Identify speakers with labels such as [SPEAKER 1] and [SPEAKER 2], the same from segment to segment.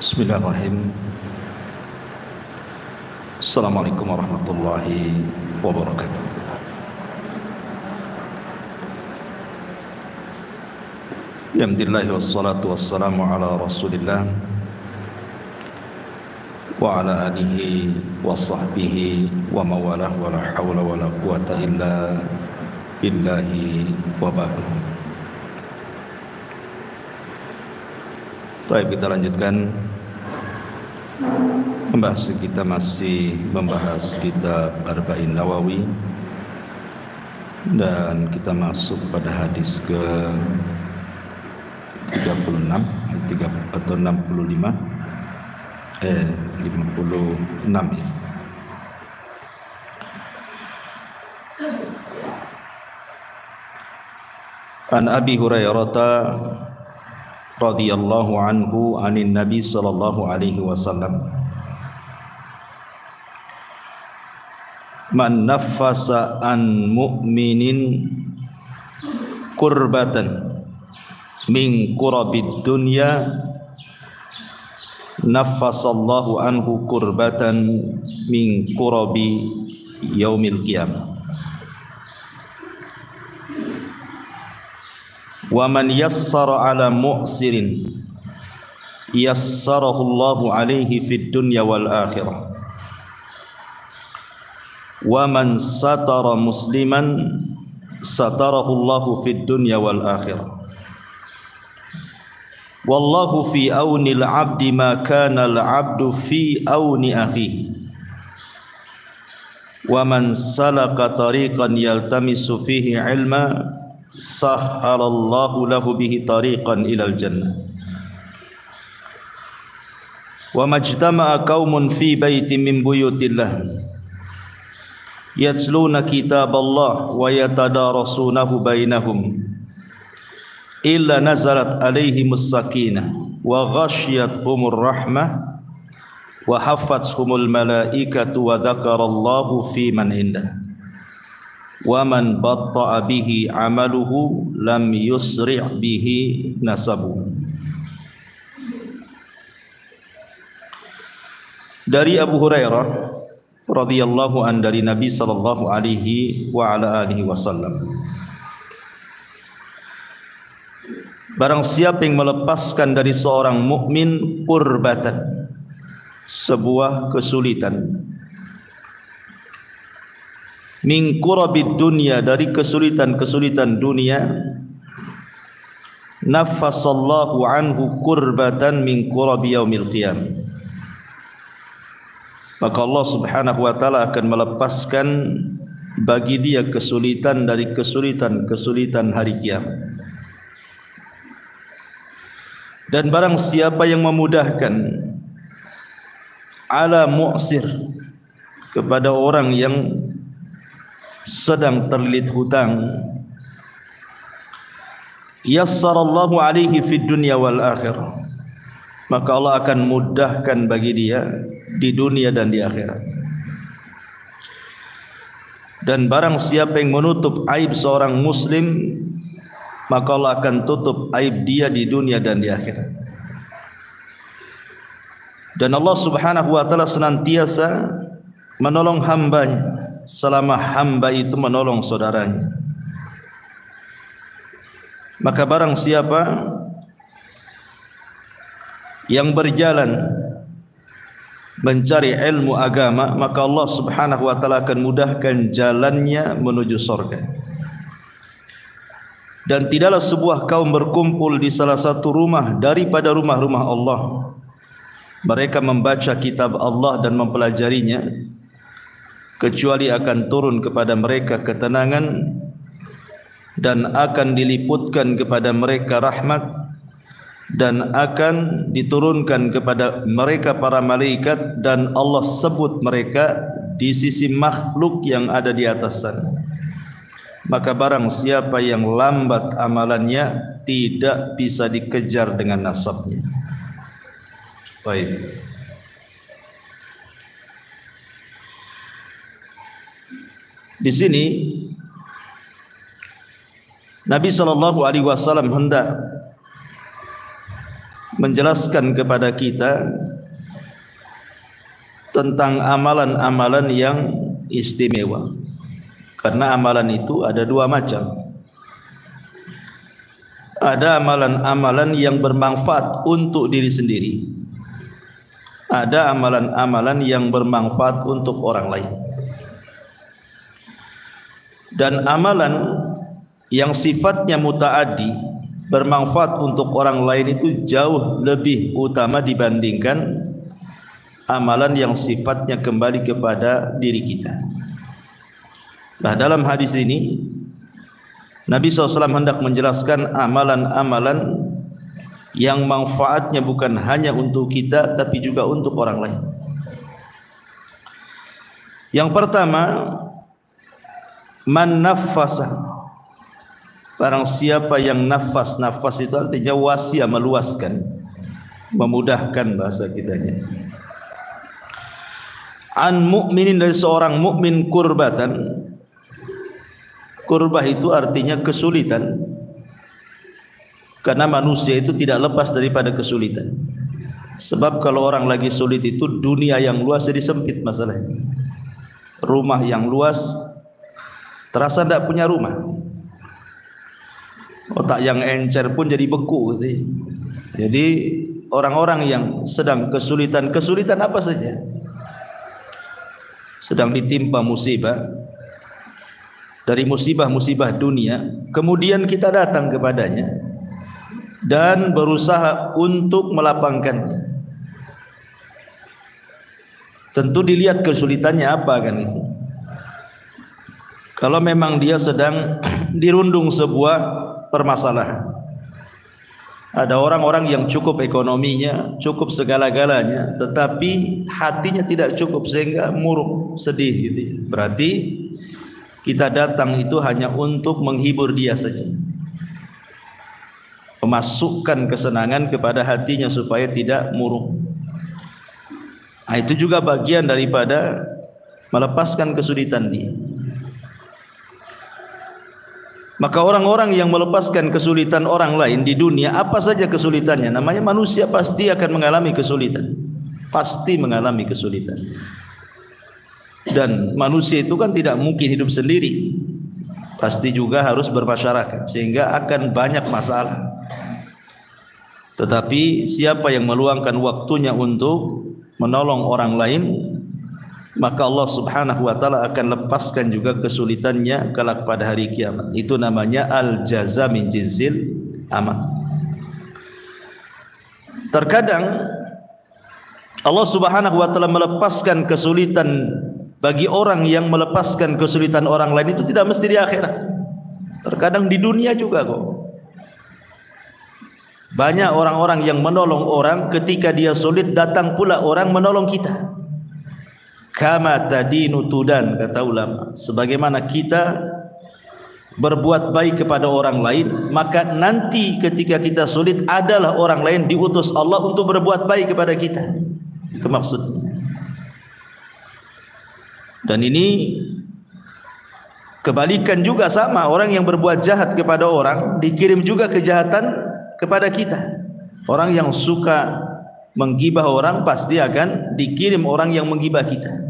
[SPEAKER 1] Bismillahirrahmanirrahim. Assalamualaikum warahmatullahi wabarakatuh. Alhamdulillah wassalatu wassalamu ala Rasulillah wa ala alihi wa sahbihi wa mawalah wa la hawla wa la quwata illa billahi wa ba'du. Baik, kita lanjutkan kita masih membahas kitab Arba'in Nawawi dan kita masuk pada hadis ke 36 atau 65 56 ya. An Abi Hurairah radhiyallahu anhu anin Nabi sallallahu alaihi wasallam, man naffasa an mu'minin kurbatan min kurabid dunya naffasallahu anhu kurbatan min kurabi yaumil qiyamah. Wa man yassara ala mu'sirin yassarahu Allahu alaihi fid dunya wal akhirah. Wa man satara musliman satarahu Allahu fid dunya wal akhirah. Wallahu fi auni al-'abdi ma kana al-'abdu fi auni akhihi. Wa man salaka tariqan yaltamisu fihi 'ilma sahhalallahu lahu bihi tariqan ilal jannah. Wa majtama'a qaumun fi baitin min buyutillah yatluna kitaballah wa yatadarasunahu bainahum illa nazalat alaihimus sakinah wa ghashiyatuhumur rahmah wa haffathumul malaikatu wa dzakarallahu fi man indah. Wa man batta'a bihi amaluhu lam yusri' bihi nasabuhu. Dari Abu Hurairah radhiyallahu an, dari Nabi sallallahu alaihi wa ala alihi wasallam, barang siapa yang melepaskan dari seorang mukmin kurbatan, sebuah kesulitan, min kurabid dunya, dari kesulitan-kesulitan dunia, naffasallahu anhu kurbatan min kurabi yaumil qiyamah, maka Allah subhanahu wa ta'ala akan melepaskan bagi dia kesulitan dari kesulitan-kesulitan hari kiamat. Dan barang siapa yang memudahkan ala mu'sir, kepada orang yang sedang terlilit hutang, yassarallahu alaihi fid dunya wal akhirah, maka Allah akan mudahkan bagi dia di dunia dan di akhirat. Dan barang siapa yang menutup aib seorang muslim, maka Allah akan tutup aib dia di dunia dan di akhirat. Dan Allah subhanahu wa ta'ala senantiasa menolong hambanya selama hamba itu menolong saudaranya. Maka barang siapa yang berjalan mencari ilmu agama, maka Allah subhanahu wa ta'ala akan mudahkan jalannya menuju surga. Dan tidaklah sebuah kaum berkumpul di salah satu rumah daripada rumah-rumah Allah, mereka membaca kitab Allah dan mempelajarinya, kecuali akan turun kepada mereka ketenangan dan akan diliputkan kepada mereka rahmat, dan akan diturunkan kepada mereka para malaikat, dan Allah sebut mereka di sisi makhluk yang ada di atas sana. Maka barang siapa yang lambat amalannya, tidak bisa dikejar dengan nasabnya. Baik. Di sini Nabi SAW hendak menjelaskan kepada kita tentang amalan-amalan yang istimewa. Karena amalan itu ada dua macam. Ada amalan-amalan yang bermanfaat untuk diri sendiri. Ada amalan-amalan yang bermanfaat untuk orang lain. Dan amalan yang sifatnya mutaaddi, bermanfaat untuk orang lain itu jauh lebih utama dibandingkan amalan yang sifatnya kembali kepada diri kita. Nah, dalam hadis ini Nabi SAW hendak menjelaskan amalan-amalan yang manfaatnya bukan hanya untuk kita tapi juga untuk orang lain. Yang pertama, man naffasa, barang siapa yang nafas. Nafas itu artinya wasiya, meluaskan, memudahkan bahasa kitanya. An mu'minin, dari seorang mukmin, kurbatan. Kurbah itu artinya kesulitan, karena manusia itu tidak lepas daripada kesulitan. Sebab kalau orang lagi sulit itu dunia yang luas jadi sempit masalahnya. Rumah yang luas terasa tidak punya rumah. Otak yang encer pun jadi beku gitu. Jadi orang-orang yang sedang kesulitan apa saja, sedang ditimpa musibah, dari musibah-musibah dunia, kemudian kita datang kepadanya dan berusaha untuk melapangkannya. Tentu dilihat kesulitannya apa kan itu. Kalau memang dia sedang dirundung sebuah permasalahan, ada orang-orang yang cukup ekonominya, cukup segala-galanya, tetapi hatinya tidak cukup sehingga murung, sedih gitu. Berarti kita datang itu hanya untuk menghibur dia saja, memasukkan kesenangan kepada hatinya supaya tidak murung. Nah, itu juga bagian daripada melepaskan kesulitan dia. Maka orang-orang yang melepaskan kesulitan orang lain di dunia, apa saja kesulitannya, namanya manusia pasti akan mengalami kesulitan. Pasti mengalami kesulitan. Dan manusia itu kan tidak mungkin hidup sendiri, pasti juga harus bermasyarakat, sehingga akan banyak masalah. Tetapi siapa yang meluangkan waktunya untuk menolong orang lain, maka Allah Subhanahu wa taala akan lepaskan juga kesulitannya kelak pada hari kiamat. Itu namanya al-jaza min jinsil amal. Terkadang Allah Subhanahu wa taala melepaskan kesulitan bagi orang yang melepaskan kesulitan orang lain itu tidak mesti di akhirat. Terkadang di dunia juga kok. Banyak orang-orang yang menolong orang, ketika dia sulit datang pula orang menolong kita. Kama tadinu tudan, kata ulama. Sebagaimana kita berbuat baik kepada orang lain, maka nanti ketika kita sulit adalah orang lain diutus Allah untuk berbuat baik kepada kita. Itu maksudnya. Dan ini kebalikan juga sama, orang yang berbuat jahat kepada orang dikirim juga kejahatan kepada kita. Orang yang suka menggibah orang pasti akan dikirim orang yang menggibah kita.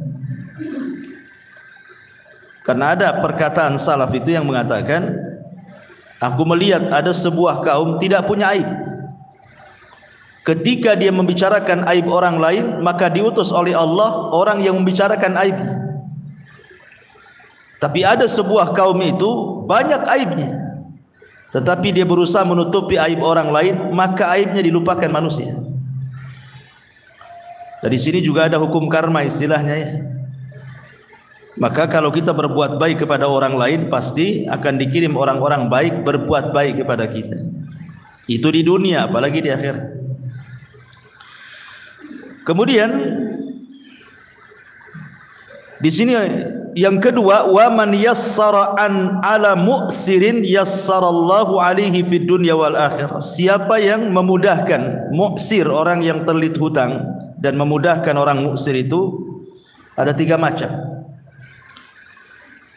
[SPEAKER 1] Karena ada perkataan salaf itu yang mengatakan, aku melihat ada sebuah kaum tidak punya aib. Ketika dia membicarakan aib orang lain, maka diutus oleh Allah orang yang membicarakan aibnya. Tapi ada sebuah kaum itu banyak aibnya, tetapi dia berusaha menutupi aib orang lain, maka aibnya dilupakan manusia. Dari sini juga ada hukum karma istilahnya ya. Maka kalau kita berbuat baik kepada orang lain, pasti akan dikirim orang-orang baik berbuat baik kepada kita. Itu di dunia, apalagi di akhirat. Kemudian di sini yang kedua, wa man yassara an ala mu'sirin yassarallahu alaihi fid dunya wal akhirah. Siapa yang memudahkan mu'sir, orang yang terlilit hutang, dan memudahkan orang mu'sir itu ada tiga macam.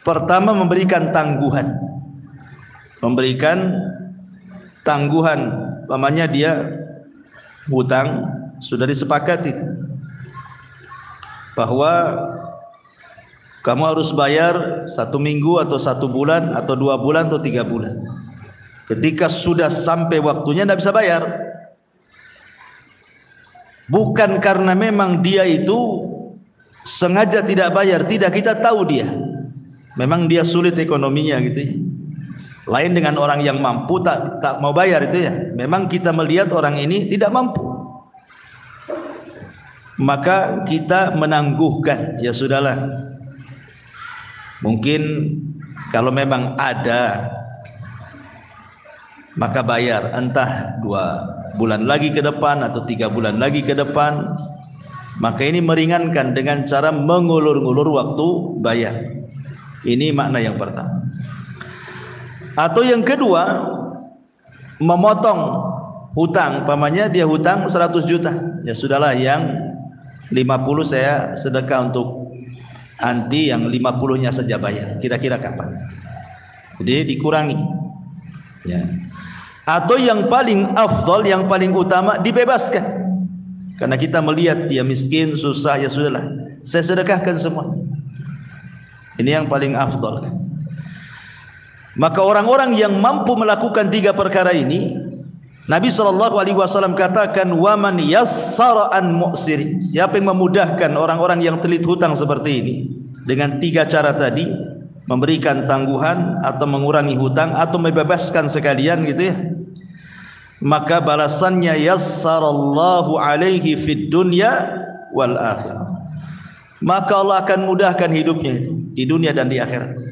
[SPEAKER 1] Pertama, memberikan tangguhan. Memberikan tangguhan, umpamanya dia hutang sudah disepakati bahwa kamu harus bayar 1 minggu atau 1 bulan atau 2 bulan atau 3 bulan. Ketika sudah sampai waktunya tidak bisa bayar, bukan karena memang dia itu sengaja tidak bayar, tidak, kita tahu dia memang dia sulit ekonominya gitu ya. Lain dengan orang yang mampu tak mau bayar itu ya. Memang kita melihat orang ini tidak mampu, maka kita menangguhkan, ya sudahlah. Mungkin kalau memang ada, maka bayar entah 2 bulan lagi ke depan atau 3 bulan lagi ke depan. Maka ini meringankan dengan cara mengulur-ngulur waktu bayar. Ini makna yang pertama. Atau yang kedua, memotong hutang. Pamannya dia hutang 100 juta. Ya sudahlah, yang 50 saya sedekah untuk anti, yang 50-nya saja bayar. Kira-kira kapan? Jadi dikurangi. Ya. Atau yang paling afdal, yang paling utama, dibebaskan. Karena kita melihat dia miskin, susah, ya sudahlah, saya sedekahkan semuanya. Ini yang paling afdal kan. Maka orang-orang yang mampu melakukan 3 perkara ini, Nabi SAW katakan, waman yassara an mu'sirin, siapa yang memudahkan orang-orang yang telit hutang seperti ini dengan 3 cara tadi, memberikan tangguhan atau mengurangi hutang atau membebaskan sekalian gitu ya, maka balasannya yassarallahu alaihi fid dunya wal akhirah, maka Allah akan mudahkan hidupnya itu di dunia dan di akhirat.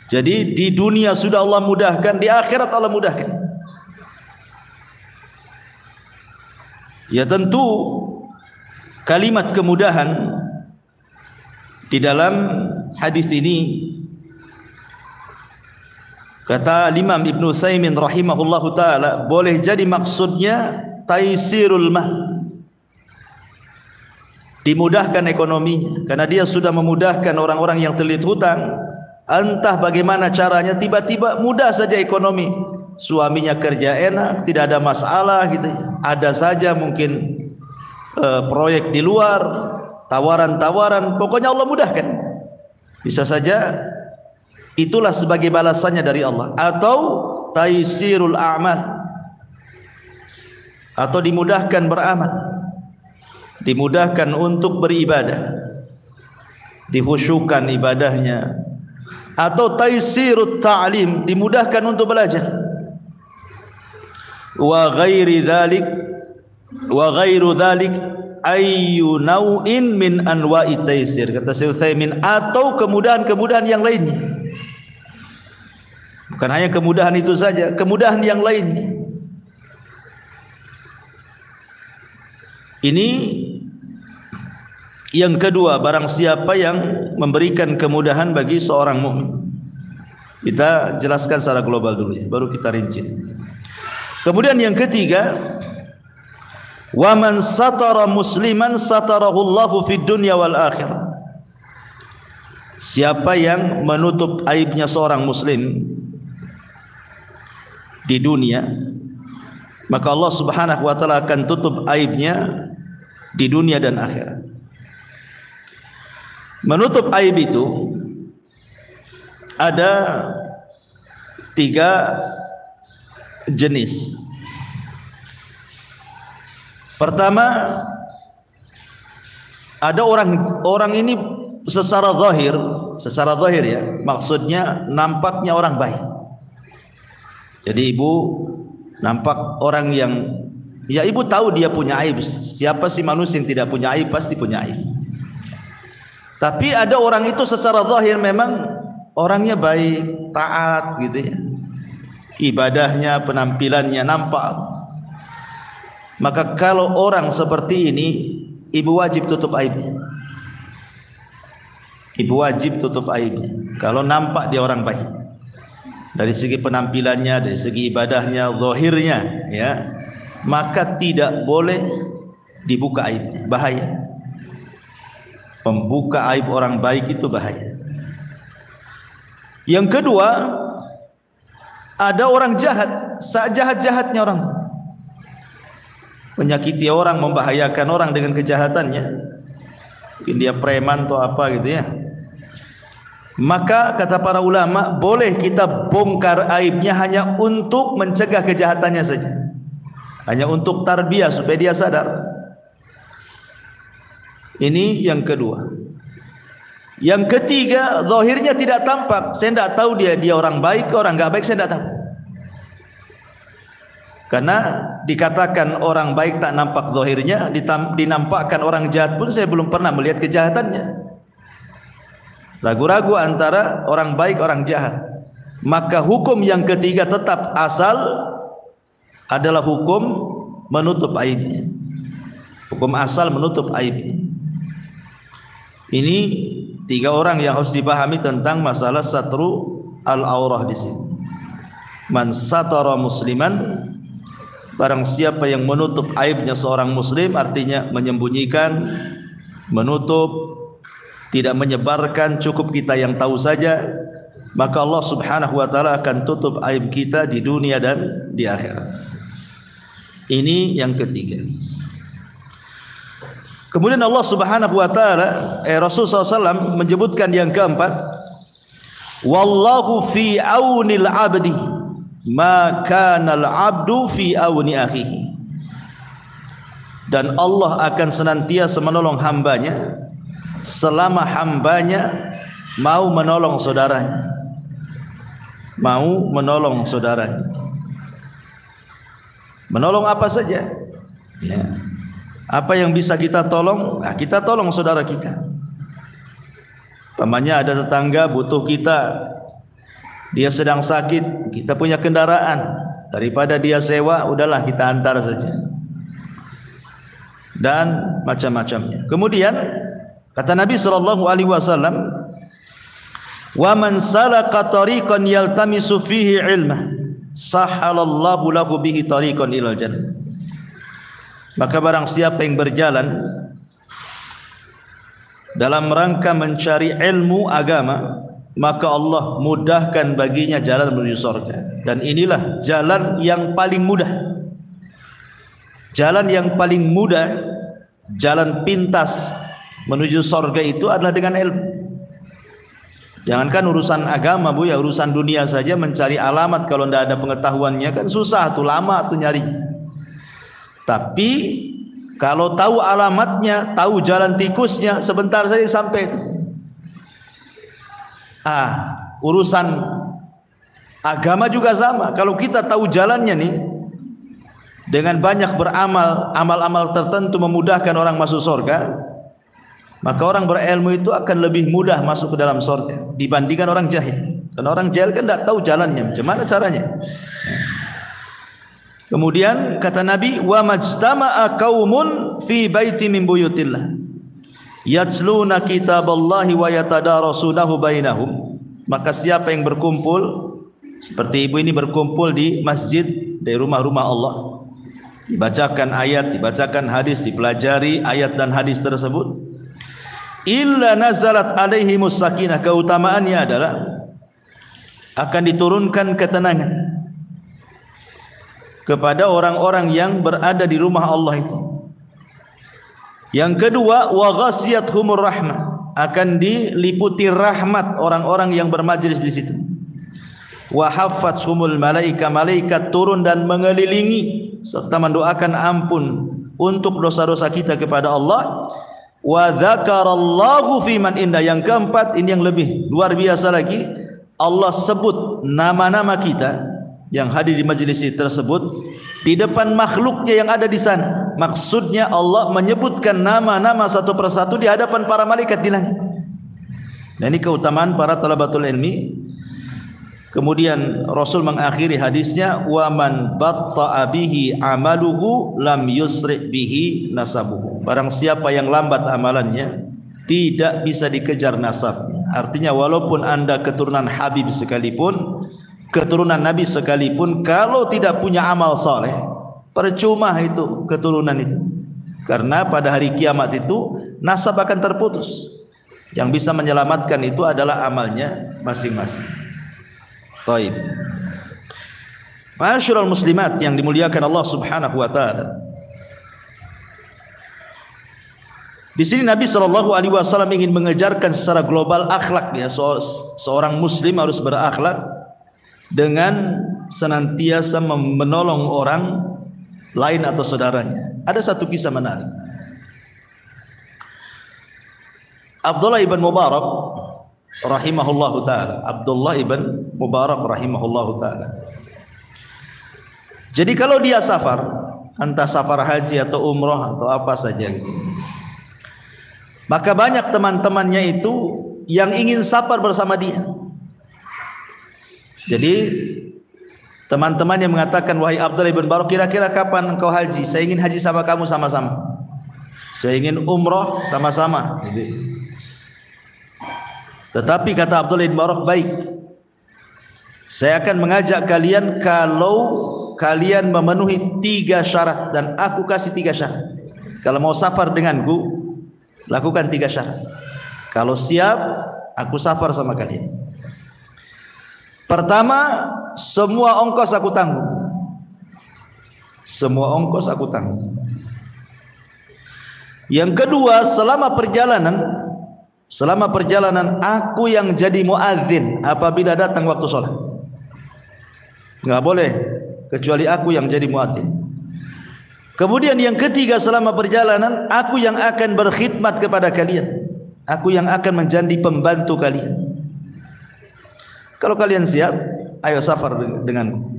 [SPEAKER 1] Jadi di dunia sudah Allah mudahkan, di akhirat Allah mudahkan. Ya tentu kalimat kemudahan di dalam hadis ini, kata Imam Ibn Utsaimin rahimahullahu ta'ala, boleh jadi maksudnya taisirul mal, dimudahkan ekonominya, karena dia sudah memudahkan orang-orang yang telit hutang. Entah bagaimana caranya, tiba-tiba mudah saja ekonomi. Suaminya kerja enak, tidak ada masalah gitu. Ada saja mungkin proyek di luar, tawaran-tawaran, pokoknya Allah mudahkan. Bisa saja itulah sebagai balasannya dari Allah. Atau taisirul a'mal, atau dimudahkan beramal, dimudahkan untuk beribadah, dihusyukan ibadahnya. Atau taisirut ta'lim, dimudahkan untuk belajar. Wa ghairi dzalik, wa ghairu dzalik ayyu nau'in min anwa'i taisir, kata Syekh Utsaimin, atau kemudahan-kemudahan yang lainnya. Bukan hanya kemudahan itu saja, kemudahan yang lainnya. Ini yang kedua, barang siapa yang memberikan kemudahan bagi seorang mukmin. Kita jelaskan secara global dulu ya, baru kita rinci. Kemudian yang ketiga, wa man satara musliman satarahu Allahu fid dunya wal akhirah. Siapa yang menutup aibnya seorang muslim di dunia, maka Allah Subhanahu wa taala akan tutup aibnya di dunia dan akhirat. Menutup aib itu ada 3 jenis. Pertama, ada orang ini secara zahir ya, maksudnya nampaknya orang baik. Jadi ibu nampak orang yang, ya ibu tahu dia punya aib. Siapa sih manusia yang tidak punya aib? Pasti punya aib. Tapi ada orang itu secara zahir memang orangnya baik, taat gitu ya. Ibadahnya, penampilannya nampak. Maka kalau orang seperti ini, ibu wajib tutup aibnya. Ibu wajib tutup aibnya. Kalau nampak dia orang baik, dari segi penampilannya, dari segi ibadahnya, zahirnya ya, maka tidak boleh dibuka aibnya, bahaya. Membuka aib orang baik itu bahaya. Yang kedua, ada orang jahat, sejahat-jahatnya orang. menyakiti orang, membahayakan orang dengan kejahatannya, mungkin dia preman atau apa gitu ya, maka kata para ulama boleh kita bongkar aibnya hanya untuk mencegah kejahatannya saja, hanya untuk tarbiyah supaya dia sadar. Ini yang kedua. Yang ketiga, zahirnya tidak tampak. Saya tidak tahu dia orang baik ke orang enggak baik, saya tidak tahu. Karena dikatakan orang baik tak nampak zahirnya, dinampakkan orang jahat pun saya belum pernah melihat kejahatannya. Ragu-ragu antara orang baik orang jahat. Maka hukum yang ketiga tetap asal adalah hukum menutup aibnya. Hukum asal menutup aibnya. Ini 3 orang yang harus dipahami tentang masalah satru al-aurah di sini. Man satara musliman, barang siapa yang menutup aibnya seorang muslim, artinya menyembunyikan, menutup, tidak menyebarkan, cukup kita yang tahu saja, maka Allah Subhanahu wa taala akan tutup aib kita di dunia dan di akhirat. Ini yang ketiga. Kemudian Allah Subhanahu wa taala, Rasulullah SAW menyebutkan yang keempat, wallahu fi aunil abdi ma kana al abdu fi auni akhihi. Dan Allah akan senantiasa menolong hambanya selama hambanya mau menolong saudaranya. Mau menolong saudaranya. Menolong apa saja, ya. Apa yang bisa kita tolong, nah kita tolong saudara kita. Pamannya ada tetangga butuh kita, dia sedang sakit, kita punya kendaraan, daripada dia sewa, udahlah kita antar saja. Dan macam-macamnya. Kemudian kata Nabi SAW, wa man salaka tariqan yaltamisu fihi ilmah sahalallahu lahu bihi tariqan ilal jannah. Maka barang siapa yang berjalan dalam rangka mencari ilmu agama, maka Allah mudahkan baginya jalan menuju surga. Dan inilah jalan yang paling mudah. Jalan yang paling mudah, jalan pintas menuju surga itu adalah dengan ilmu. Jangankan urusan agama Bu, ya urusan dunia saja mencari alamat kalau tidak ada pengetahuannya kan susah tuh, lama tuh nyarinya. Tapi kalau tahu alamatnya, tahu jalan tikusnya, sebentar saja sampai itu. Urusan agama juga sama. Kalau kita tahu jalannya nih, dengan banyak beramal, amal-amal tertentu memudahkan orang masuk surga, maka orang berilmu itu akan lebih mudah masuk ke dalam surga dibandingkan orang jahil. Karena orang jahil kan tidak tahu jalannya, macam mana caranya. Kemudian kata Nabi, wa majtama'a qaumun fi baiti min buyutillah yatluna kitaballahi wa yatadarasunahu bainahum. Maka siapa yang berkumpul seperti ibu ini berkumpul di masjid, di rumah-rumah Allah, dibacakan ayat, dibacakan hadis, dipelajari ayat dan hadis tersebut, illa nazalat alaihimus sakinah, keutamaannya adalah akan diturunkan ketenangan kepada orang-orang yang berada di rumah Allah itu. Yang kedua, wa ghasiyatuhumur rahmah, akan diliputi rahmat orang-orang yang bermajlis di situ. Wa haffathumul malaika, malaikat turun dan mengelilingi serta mendoakan ampun untuk dosa-dosa kita kepada Allah. Wa dzakarallahu fi man inda, yang keempat ini yang lebih luar biasa lagi, Allah sebut nama-nama kita yang hadir di majlis tersebut di depan makhluknya yang ada di sana. Maksudnya Allah menyebutkan nama-nama satu persatu di hadapan para malaikat di langit. Dan ini keutamaan para talabatul ilmi. Kemudian Rasul mengakhiri hadisnya, wa man batta'a bihi amaluhu lam yusri bihi nasabuhu. Barang siapa yang lambat amalannya, tidak bisa dikejar nasabnya. Artinya walaupun Anda keturunan Habib sekalipun, keturunan Nabi sekalipun, kalau tidak punya amal soleh, percuma itu keturunan itu. Karena pada hari kiamat itu nasab akan terputus. Yang bisa menyelamatkan itu adalah amalnya masing-masing. Baik. Ma'asyiral muslimat yang dimuliakan Allah Subhanahu wa taala. Di sini Nabi SAW ingin mengejarkan secara global akhlak, ya, seorang muslim harus berakhlak dengan senantiasa menolong orang lain atau saudaranya. Ada satu kisah menarik. Abdullah ibn Mubarak rahimahullahu taala. Abdullah ibn Mubarak rahimahullahu taala. Jadi kalau dia safar, entah safar haji atau umroh atau apa saja gitu, maka banyak teman-temannya itu yang ingin safar bersama dia. Jadi teman-temannya mengatakan, wahai Abdullah ibn Mubarak, kira-kira kapan engkau haji? Saya ingin haji sama kamu sama-sama. Saya ingin umroh sama-sama. Tetapi kata Abdullah ibn Mubarak, baik, saya akan mengajak kalian kalau kalian memenuhi 3 syarat, dan aku kasih 3 syarat. Kalau mau safar denganku, lakukan 3 syarat. Kalau siap, aku safar sama kalian. Pertama, semua ongkos aku tanggung. Semua ongkos aku tanggung. Yang kedua, selama perjalanan aku yang jadi muadzin apabila datang waktu sholat. Enggak boleh kecuali aku yang jadi muadzin. Kemudian yang ketiga, selama perjalanan aku yang akan berkhidmat kepada kalian. Aku yang akan menjadi pembantu kalian. Kalau kalian siap, ayo safar denganku.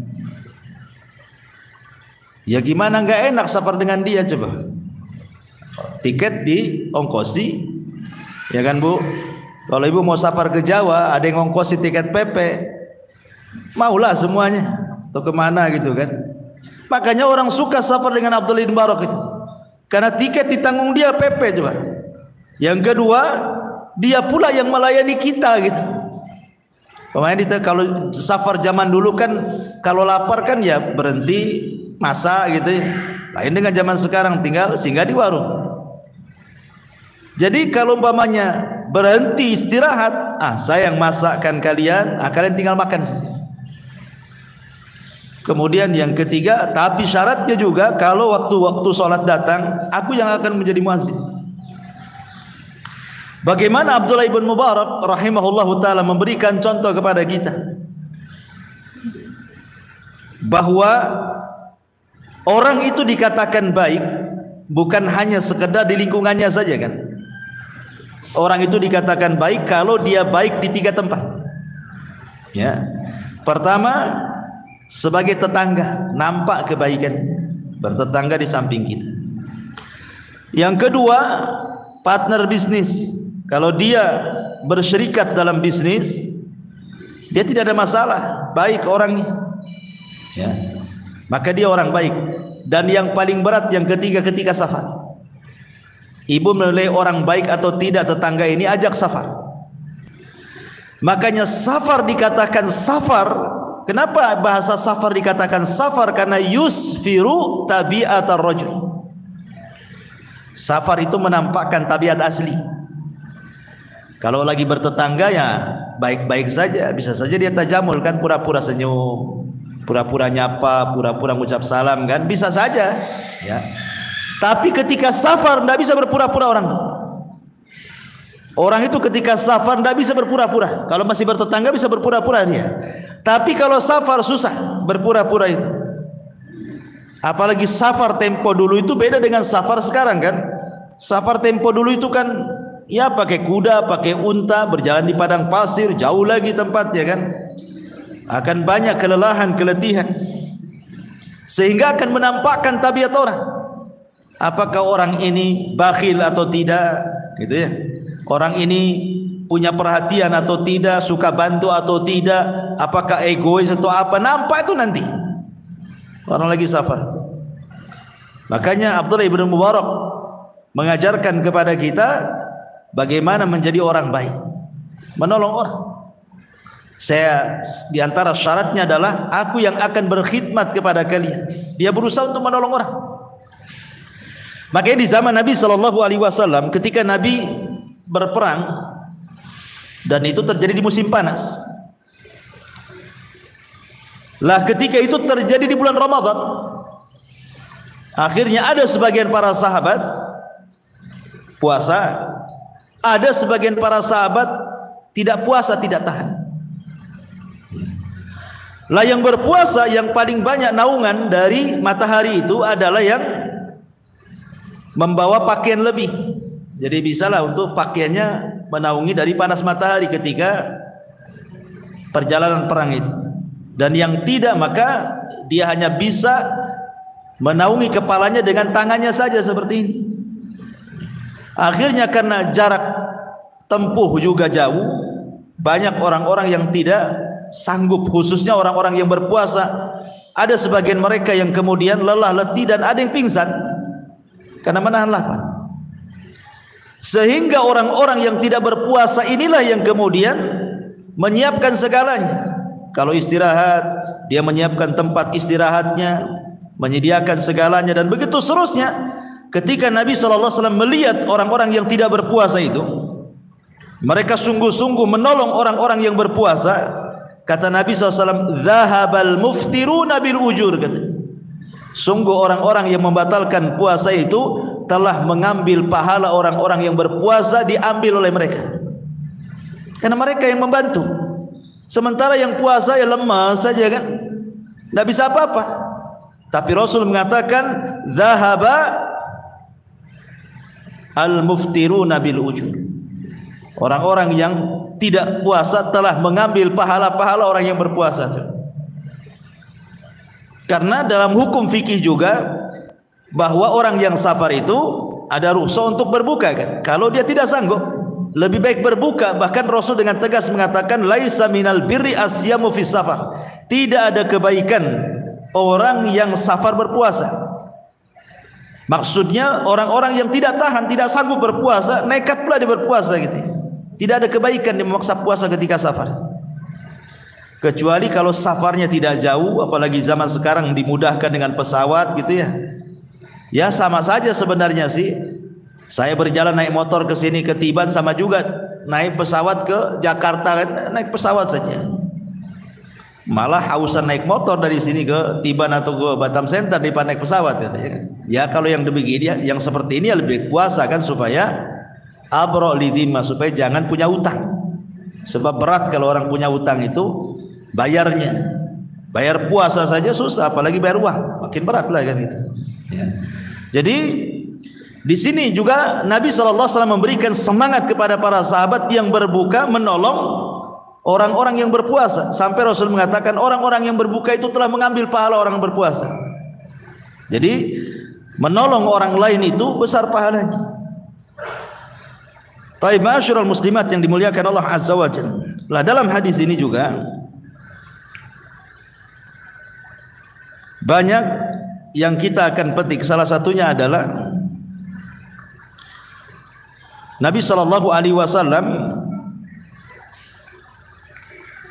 [SPEAKER 1] Ya gimana enggak enak safar dengan dia coba. Tiket diongkosi, ya kan Bu? Kalau ibu mau safar ke Jawa, ada yang ongkosi tiket PP, maulah semuanya. Atau kemana gitu kan? Makanya orang suka safar dengan Abdullah bin Mubarak itu, karena tiket ditanggung dia, PP coba. Yang kedua, dia pula yang melayani kita gitu. Pemain kalau safar zaman dulu kan, kalau lapar kan ya berhenti masak gitu ya. Lain dengan zaman sekarang, tinggal singgah di warung. Jadi kalau umpamanya berhenti istirahat, saya yang masakkan kalian, kalian tinggal makan saja. Kemudian yang ketiga, tapi syaratnya juga kalau waktu-waktu sholat datang, aku yang akan menjadi muazzin. Bagaimana Abdullah ibn Mubarak rahimahullahu ta'ala memberikan contoh kepada kita bahwa orang itu dikatakan baik bukan hanya sekedar di lingkungannya saja kan. Orang itu dikatakan baik kalau dia baik di 3 tempat. Ya. Pertama, sebagai tetangga, nampak kebaikannya, bertetangga di samping kita. Yang kedua, partner bisnis. Kalau dia berserikat dalam bisnis, dia tidak ada masalah, baik orangnya, ya, maka dia orang baik. Dan yang paling berat yang ketiga, ketika safar, ibu menilai orang baik atau tidak tetangga ini, ajak safar. Makanya safar dikatakan safar. Kenapa bahasa safar dikatakan safar? Karena yusfiru tabi'atar rajul. Safar itu menampakkan tabiat asli. Kalau lagi bertetangga ya baik-baik saja, bisa saja dia tajamul kan, pura-pura senyum, pura-pura nyapa, pura-pura ngucap salam kan, bisa saja ya. Tapi ketika safar tidak bisa berpura-pura orang itu. Orang itu ketika safar tidak bisa berpura-pura. Kalau masih bertetangga bisa berpura-pura dia. Tapi kalau safar susah berpura-pura itu. Apalagi safar tempo dulu itu beda dengan safar sekarang kan. Safar tempo dulu itu kan ya pakai kuda, pakai unta, berjalan di padang pasir, jauh lagi tempatnya kan. Akan banyak kelelahan, keletihan. Sehingga akan menampakkan tabiat orang. Apakah orang ini bakhil atau tidak, gitu ya. Orang ini punya perhatian atau tidak, suka bantu atau tidak, apakah egois atau apa, nampak itu nanti. Orang lagi safar. Makanya Abdullah ibn Mubarak mengajarkan kepada kita bagaimana menjadi orang baik, menolong orang. Saya diantara syaratnya adalah aku yang akan berkhidmat kepada kalian. Dia berusaha untuk menolong orang. Makanya di zaman Nabi SAW, ketika Nabi berperang, dan itu terjadi di musim panas. Lah ketika itu terjadi di bulan Ramadan, akhirnya ada sebagian para sahabat puasa. Ada sebagian para sahabat tidak puasa, tidak tahan. Lah yang berpuasa yang paling banyak naungan dari matahari itu adalah yang membawa pakaian lebih. Jadi bisalah untuk pakaiannya menaungi dari panas matahari ketika perjalanan perang itu. Dan yang tidak, maka dia hanya bisa menaungi kepalanya dengan tangannya saja seperti ini. Akhirnya karena jarak tempuh juga jauh, banyak orang-orang yang tidak sanggup, khususnya orang-orang yang berpuasa. Ada sebagian mereka yang kemudian lelah, letih, dan ada yang pingsan karena menahan lapar. Sehingga orang-orang yang tidak berpuasa inilah yang kemudian menyiapkan segalanya. Kalau istirahat, dia menyiapkan tempat istirahatnya, menyediakan segalanya, dan begitu seterusnya. Ketika Nabi SAW melihat orang-orang yang tidak berpuasa itu, mereka sungguh-sungguh menolong orang-orang yang berpuasa. Kata Nabi SAW, "Zahabal muftiruna bil ujur." Sungguh orang-orang yang membatalkan puasa itu telah mengambil pahala orang-orang yang berpuasa, diambil oleh mereka. Karena mereka yang membantu. Sementara yang puasa ya lemas saja kan, tidak bisa apa-apa. Tapi Rasul mengatakan, "Zahaba al-muftiruna bil ujur." Orang-orang yang tidak puasa telah mengambil pahala-pahala orang yang berpuasa. Karena dalam hukum fikih juga bahwa orang yang safar itu ada rukhsah untuk berbuka kan. Kalau dia tidak sanggup, lebih baik berbuka. Bahkan Rasul dengan tegas mengatakan, "Laisa minal birri asyamu fis safar." Tidak ada kebaikan orang yang safar berpuasa. Maksudnya orang-orang yang tidak tahan, tidak sanggup berpuasa, nekat pula dia berpuasa gitu ya. Tidak ada kebaikan dia memaksa puasa ketika safar. Kecuali kalau safarnya tidak jauh, apalagi zaman sekarang dimudahkan dengan pesawat gitu ya. Ya sama saja sebenarnya sih. Saya berjalan naik motor ke sini ke Tiban sama juga naik pesawat ke Jakarta kan, naik pesawat saja. Malah hausan naik motor dari sini ke Tiban atau ke Batam Center daripada naik pesawat gitu ya. Ya kalau yang demikian, yang seperti ini ya lebih puasa kan, supaya abro lidhimah, supaya jangan punya utang. Sebab berat kalau orang punya utang itu bayarnya. Bayar puasa saja susah, apalagi bayar uang, makin berat lah kan gitu. Ya. Jadi di sini juga Nabi SAW memberikan semangat kepada para sahabat yang berbuka menolong orang-orang yang berpuasa. Sampai Rasul mengatakan orang-orang yang berbuka itu telah mengambil pahala orang berpuasa. Jadi menolong orang lain itu besar pahalanya. Taib ma'asyiral muslimat yang dimuliakan Allah Azza wa Jalla. Lah dalam hadis ini juga banyak yang kita akan petik. Salah satunya adalah Nabi SAW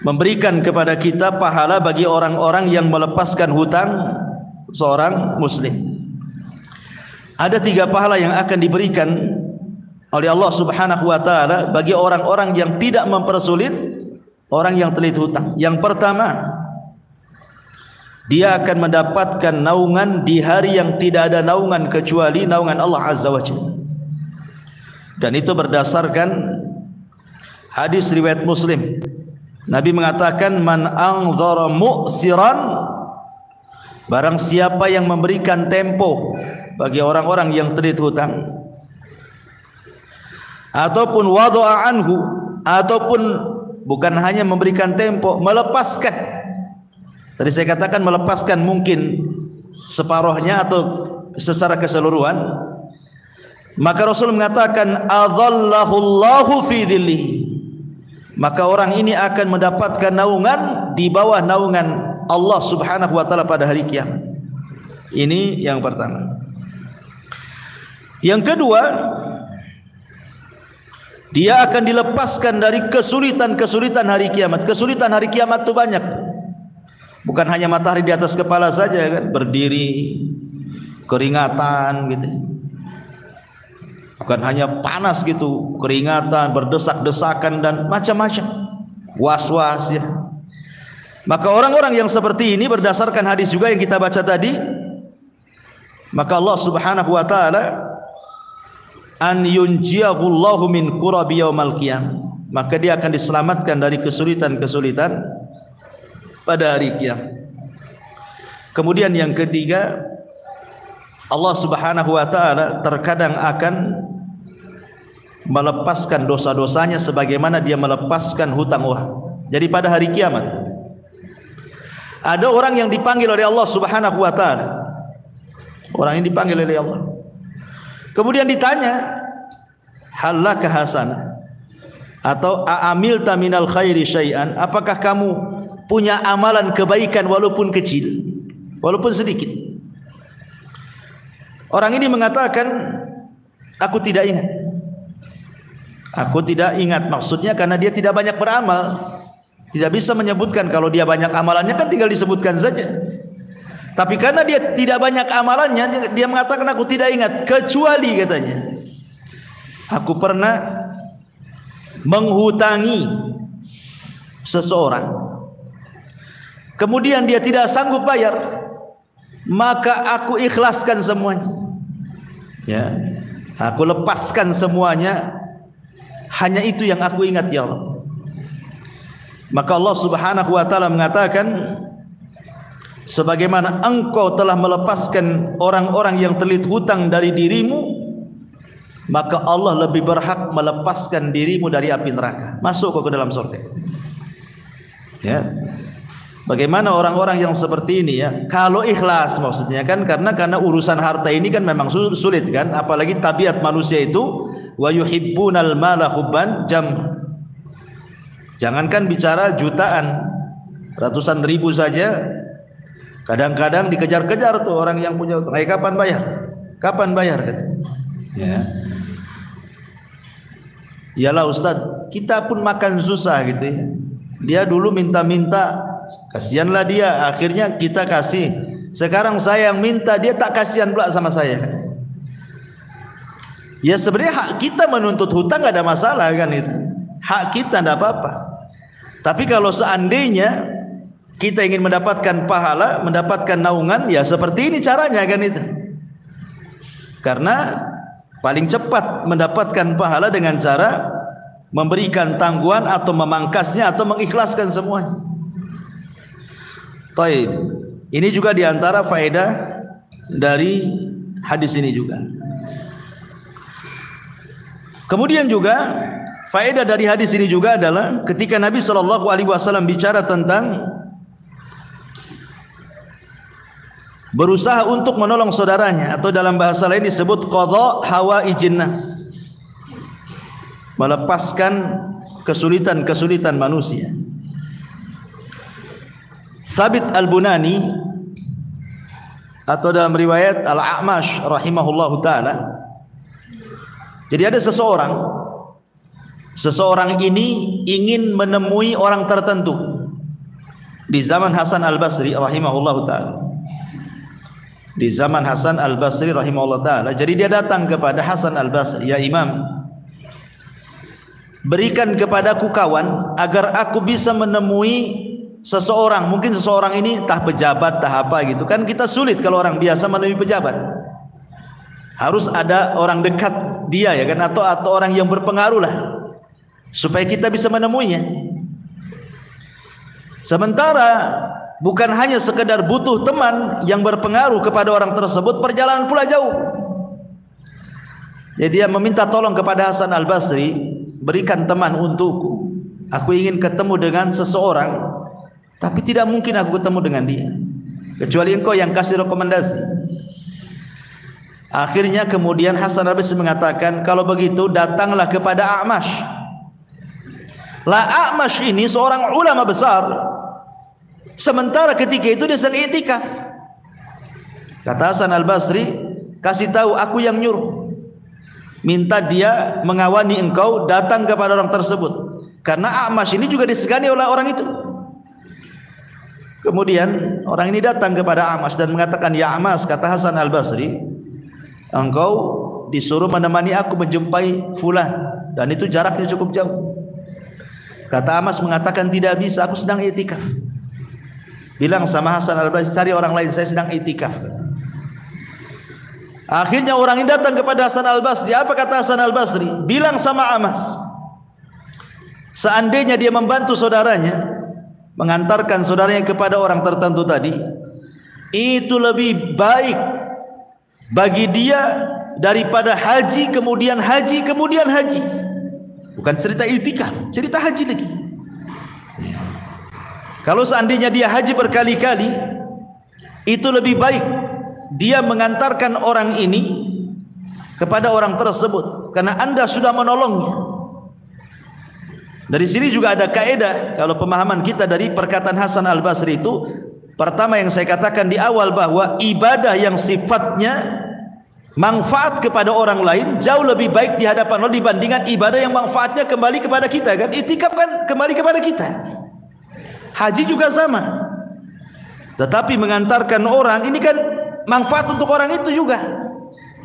[SPEAKER 1] memberikan kepada kita pahala bagi orang-orang yang melepaskan hutang seorang muslim. Ada 3 pahala yang akan diberikan oleh Allah Subhanahu wa taala bagi orang-orang yang tidak mempersulit orang yang terlilit hutang. Yang pertama, dia akan mendapatkan naungan di hari yang tidak ada naungan kecuali naungan Allah Azza wa Jalla. Dan itu berdasarkan hadis riwayat Muslim. Nabi mengatakan, "Man anzara mu'siran," barang siapa yang memberikan tempo bagi orang-orang yang terlilit hutang, ataupun wada'a anhu, ataupun bukan hanya memberikan tempo, melepaskan. Tadi saya katakan melepaskan mungkin separuhnya atau secara keseluruhan. Maka Rasul mengatakan, "Adzallahu Allahu fi dhillihi." Maka orang ini akan mendapatkan naungan di bawah naungan Allah Subhanahu wa taala pada hari kiamat. Ini yang pertama. Yang kedua, dia akan dilepaskan dari kesulitan-kesulitan hari kiamat. Kesulitan hari kiamat itu banyak. Bukan hanya matahari di atas kepala saja kan, berdiri, keringatan gitu. Bukan hanya panas gitu, keringatan, berdesak-desakan dan macam-macam, was-was ya. Maka orang-orang yang seperti ini berdasarkan hadis juga yang kita baca tadi, maka Allah Subhanahu wa taala an yunjiyahullahu min kurabi yaumal qiyamah, maka dia akan diselamatkan dari kesulitan-kesulitan pada hari kiamat. Kemudian yang ketiga, Allah Subhanahu wa taala terkadang akan melepaskan dosa-dosanya sebagaimana dia melepaskan hutang orang. Jadi pada hari kiamat ada orang yang dipanggil oleh Allah Subhanahu wa taala. Orang yang dipanggil oleh Allah. Kemudian ditanya, "Halaka hasanah?" Atau "A'amilta minal khairi syai'an?" Apakah kamu punya amalan kebaikan walaupun kecil, walaupun sedikit? Orang ini mengatakan, "Aku tidak ingat." Aku tidak ingat, maksudnya karena dia tidak banyak beramal. Tidak bisa menyebutkan. Kalau dia banyak amalannya kan tinggal disebutkan saja. Tapi karena dia tidak banyak amalannya, dia mengatakan aku tidak ingat, kecuali katanya aku pernah menghutangi seseorang, kemudian dia tidak sanggup bayar, maka aku ikhlaskan semuanya. Ya, aku lepaskan semuanya. Hanya itu yang aku ingat ya Allah. Maka Allah Subhanahu wa taala mengatakan, sebagaimana engkau telah melepaskan orang-orang yang terlilit hutang dari dirimu, maka Allah lebih berhak melepaskan dirimu dari api neraka, masuk ke dalam surga. Ya. Bagaimana orang-orang yang seperti ini ya? Kalau ikhlas maksudnya kan, karena urusan harta ini kan memang sulit kan, apalagi tabiat manusia itu wa yuhibbunal mala hubban jam. Jangankan bicara jutaan, ratusan ribu saja kadang-kadang dikejar-kejar tuh orang yang punya utang. Kapan bayar? Kapan bayar katanya. Ya. Iyalah Ustaz, kita pun makan susah gitu ya. Dia dulu minta-minta, kasihanlah dia, akhirnya kita kasih. Sekarang saya yang minta, dia tak kasihan pula sama saya katanya. Ya sebenarnya hak kita menuntut hutang gak ada masalah kan itu. Hak kita tidak apa-apa. Tapi kalau seandainya kita ingin mendapatkan pahala, mendapatkan naungan, ya seperti ini caranya kan itu. Karena paling cepat mendapatkan pahala dengan cara memberikan tangguhan atau memangkasnya atau mengikhlaskan semuanya. Taib. Ini juga diantara faedah dari hadis ini juga. Kemudian juga faedah dari hadis ini juga adalah ketika Nabi SAW bicara tentang berusaha untuk menolong saudaranya, atau dalam bahasa lain disebut qadha hawaijin nas, melepaskan kesulitan-kesulitan manusia. Thabit Al-Bunani atau dalam riwayat Al-A'mash rahimahullahu taala, jadi ada seseorang ini ingin menemui orang tertentu di zaman Hasan Al-Basri rahimahullahu taala. Di zaman Hasan Al-Basri rahimahullahu taala, jadi dia datang kepada Hasan Al-Basri, "Ya Imam, berikan kepadaku kawan agar aku bisa menemui seseorang." Mungkin seseorang ini entah pejabat, entah apa gitu kan, kita sulit kalau orang biasa menemui pejabat. Harus ada orang dekat dia ya kan, atau orang yang berpengaruh lah, supaya kita bisa menemuinya. Sementara bukan hanya sekedar butuh teman yang berpengaruh kepada orang tersebut, perjalanan pula jauh. Jadi dia meminta tolong kepada Hasan Al-Basri, "Berikan teman untukku. Aku ingin ketemu dengan seseorang, tapi tidak mungkin aku ketemu dengan dia kecuali engkau yang kasih rekomendasi." Akhirnya kemudian Hasan Al-Basri mengatakan, "Kalau begitu datanglah kepada A'mash." Lah A'mash ini seorang ulama besar, sementara ketika itu dia sedang i'tikaf. Kata Hasan Al-Basri, "Kasih tahu aku yang nyuruh. Minta dia mengawani engkau datang kepada orang tersebut, karena A'mash ini juga disegani oleh orang itu." Kemudian orang ini datang kepada A'mash dan mengatakan, "Ya A'mash," kata Hasan Al-Basri, "engkau disuruh menemani aku menjumpai fulan, dan itu jaraknya cukup jauh." Kata A'mash mengatakan, "Tidak bisa, aku sedang i'tikaf." Bilang sama Hasan Al-Basri, "Cari orang lain, saya sedang i'tikaf." Akhirnya orang ini datang kepada Hasan Al-Basri. Apa kata Hasan Al-Basri? Bilang sama Amas, seandainya dia membantu saudaranya, mengantarkan saudaranya kepada orang tertentu tadi, itu lebih baik bagi dia daripada haji kemudian haji kemudian haji. Bukan cerita iktikaf, cerita haji lagi. Kalau seandainya dia haji berkali-kali, itu lebih baik dia mengantarkan orang ini kepada orang tersebut, karena Anda sudah menolongnya. Dari sini juga ada kaidah kalau pemahaman kita dari perkataan Hasan Al-Basri itu, pertama yang saya katakan di awal bahwa ibadah yang sifatnya manfaat kepada orang lain jauh lebih baik di hadapan Allah dibandingkan ibadah yang manfaatnya kembali kepada kita, kan? Iktikaf kan kembali kepada kita. Haji juga sama. Tetapi mengantarkan orang ini kan manfaat untuk orang itu juga.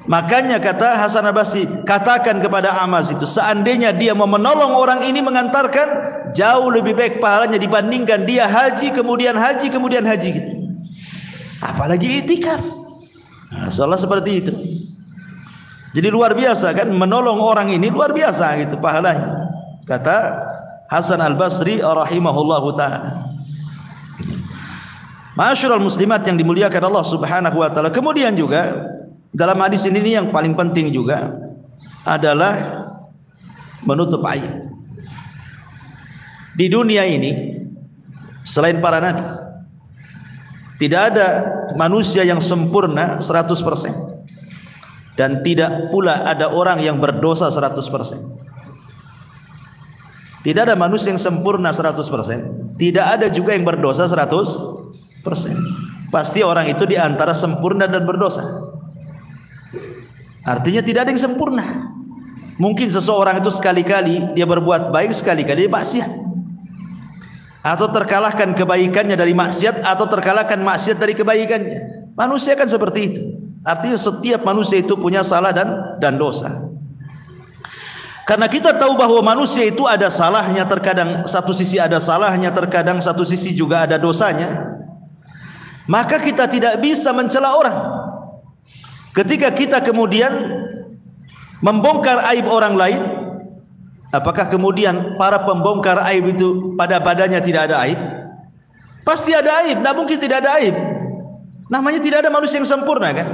[SPEAKER 1] Makanya kata Hasan Al-Basri, katakan kepada Amas itu, seandainya dia mau menolong orang ini mengantarkan, jauh lebih baik pahalanya dibandingkan dia haji kemudian haji kemudian haji gitu. Apalagi iktikaf. Nah, soalnya seperti itu. Jadi luar biasa kan, menolong orang ini luar biasa gitu pahalanya. Kata Hasan Al-Basri rahimahullahu ta'ala. Ma'asyiral muslimat yang dimuliakan Allah Subhanahu wa taala. Kemudian juga dalam hadis ini yang paling penting juga adalah menutup aib. Di dunia ini selain para nabi, tidak ada manusia yang sempurna 100%, dan tidak pula ada orang yang berdosa 100%. Tidak ada manusia yang sempurna 100%, tidak ada juga yang berdosa 100%. Pasti orang itu di antara sempurna dan berdosa. Artinya tidak ada yang sempurna. Mungkin seseorang itu sekali-kali dia berbuat baik, sekali-kali dia maksiat, atau terkalahkan kebaikannya dari maksiat, atau terkalahkan maksiat dari kebaikannya. Manusia kan seperti itu. Artinya setiap manusia itu punya salah dan dosa. Karena kita tahu bahwa manusia itu ada salahnya, terkadang satu sisi ada salahnya, terkadang satu sisi juga ada dosanya, maka kita tidak bisa mencela orang. Ketika kita kemudian membongkar aib orang lain, apakah kemudian para pembongkar aib itu pada badannya tidak ada aib? Pasti ada aib, tidak mungkin tidak ada aib. Namanya tidak ada manusia yang sempurna, kan?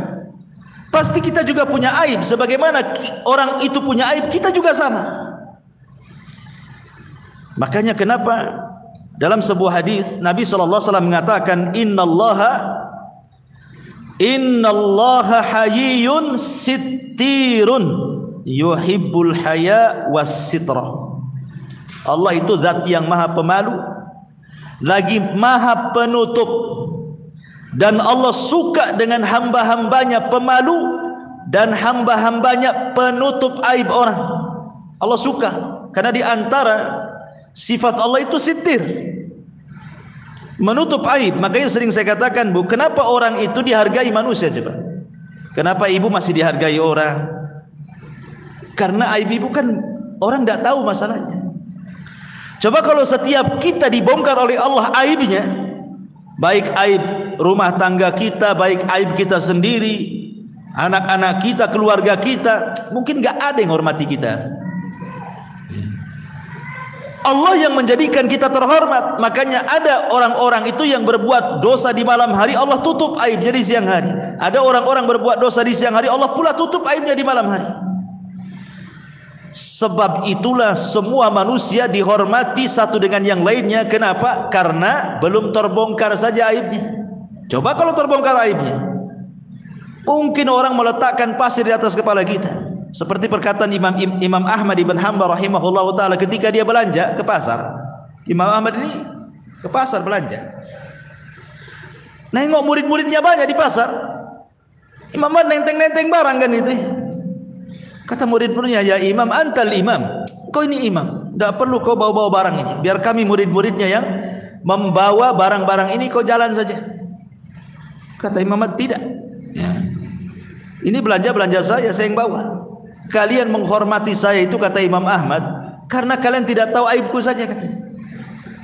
[SPEAKER 1] Pasti kita juga punya aib. Sebagaimana orang itu punya aib, kita juga sama. Makanya kenapa dalam sebuah hadis Nabi SAW mengatakan, Innallaha hayyun sittirun yuhibbul haya was sitra. Allah itu zat yang maha pemalu lagi maha penutup, dan Allah suka dengan hamba-hambanya pemalu dan hamba-hambanya penutup aib orang. Allah suka, karena di antara sifat Allah itu sitir, menutup aib. Makanya sering saya katakan, Bu, kenapa orang itu dihargai manusia coba? Kenapa ibu masih dihargai orang? Karena aib ibu kan orang tidak tahu masalahnya. Coba kalau setiap kita dibongkar oleh Allah aibnya, baik aib rumah tangga kita, baik aib kita sendiri, anak-anak kita, keluarga kita, mungkin gak ada yang hormati kita. Allah yang menjadikan kita terhormat. Makanya ada orang-orang itu yang berbuat dosa di malam hari, Allah tutup aibnya di siang hari. Ada orang-orang berbuat dosa di siang hari, Allah pula tutup aibnya di malam hari. Sebab itulah semua manusia dihormati satu dengan yang lainnya. Kenapa? Karena belum terbongkar saja aibnya. Coba kalau terbongkar aibnya, mungkin orang meletakkan pasir di atas kepala kita. Seperti perkataan Imam Ahmad ibn Hanbal rahimahullah ta'ala ketika dia belanja ke pasar. Imam Ahmad ini ke pasar belanja, nengok murid-muridnya banyak di pasar. Imam Ahmad nenteng-nenteng barang kan itu. Kata murid-muridnya, ya Imam, antal imam, kau ini imam, tidak perlu kau bawa-bawa barang ini, biar kami murid-muridnya yang membawa barang-barang ini, kau jalan saja. Kata Imam Ahmad, tidak ya, ini belanja saya yang bawa. Kalian menghormati saya itu, kata Imam Ahmad, karena kalian tidak tahu aibku saja, katanya.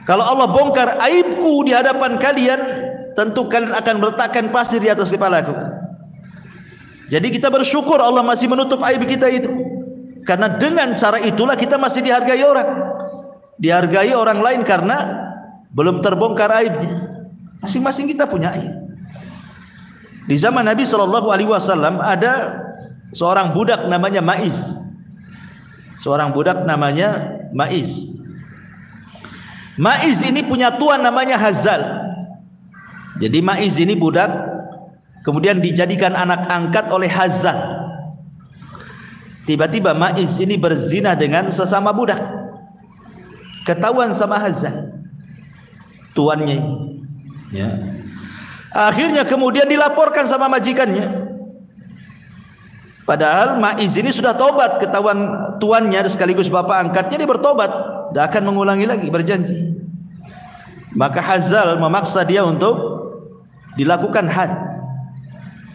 [SPEAKER 1] Kalau Allah bongkar aibku di hadapan kalian, tentu kalian akan meletakkan pasir di atas kepalaku, kata. Jadi kita bersyukur Allah masih menutup aib kita itu, karena dengan cara itulah kita masih dihargai orang lain karena belum terbongkar aibnya. Masing-masing kita punya aib. Di zaman Nabi SAW ada seorang budak namanya Ma'iz. Ma'iz ini punya tuan namanya Hazal. Jadi Ma'iz ini budak, kemudian dijadikan anak angkat oleh Hazal. Tiba-tiba Ma'iz ini berzina dengan sesama budak. Ketahuan sama Hazal, tuannya ini. Ya. Akhirnya kemudian dilaporkan sama majikannya. Padahal Ma'iz ini sudah tobat, ketahuan tuannya sekaligus bapak angkatnya, dia bertobat, tidak akan mengulangi lagi, berjanji. Maka Hazal memaksa dia untuk dilakukan had,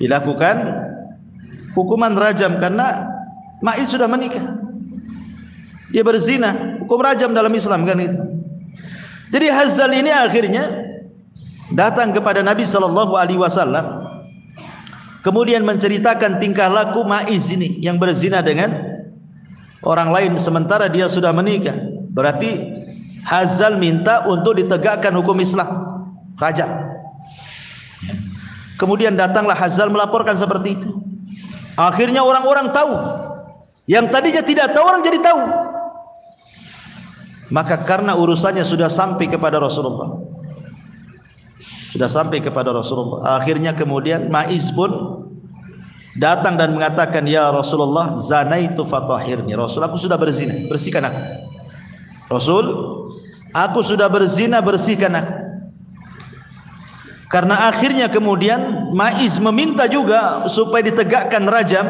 [SPEAKER 1] dilakukan hukuman rajam karena Ma'iz sudah menikah, dia berzina, hukum rajam dalam Islam kan itu. Jadi Hazal ini akhirnya datang kepada Nabi SAW, kemudian menceritakan tingkah laku Ma'iz ini yang berzina dengan orang lain sementara dia sudah menikah. Berarti Hazal minta untuk ditegakkan hukum Islam, rajam. Kemudian datanglah Hazal melaporkan seperti itu. Akhirnya orang-orang tahu, yang tadinya tidak tahu orang jadi tahu. Maka karena urusannya sudah sampai kepada Rasulullah, akhirnya kemudian Ma'iz pun datang dan mengatakan, ya Rasulullah, zanaitu fatahhirni. Rasul, aku sudah berzina, bersihkan aku. Rasul, aku sudah berzina, bersihkan aku. Karena akhirnya kemudian Ma'iz meminta juga supaya ditegakkan rajam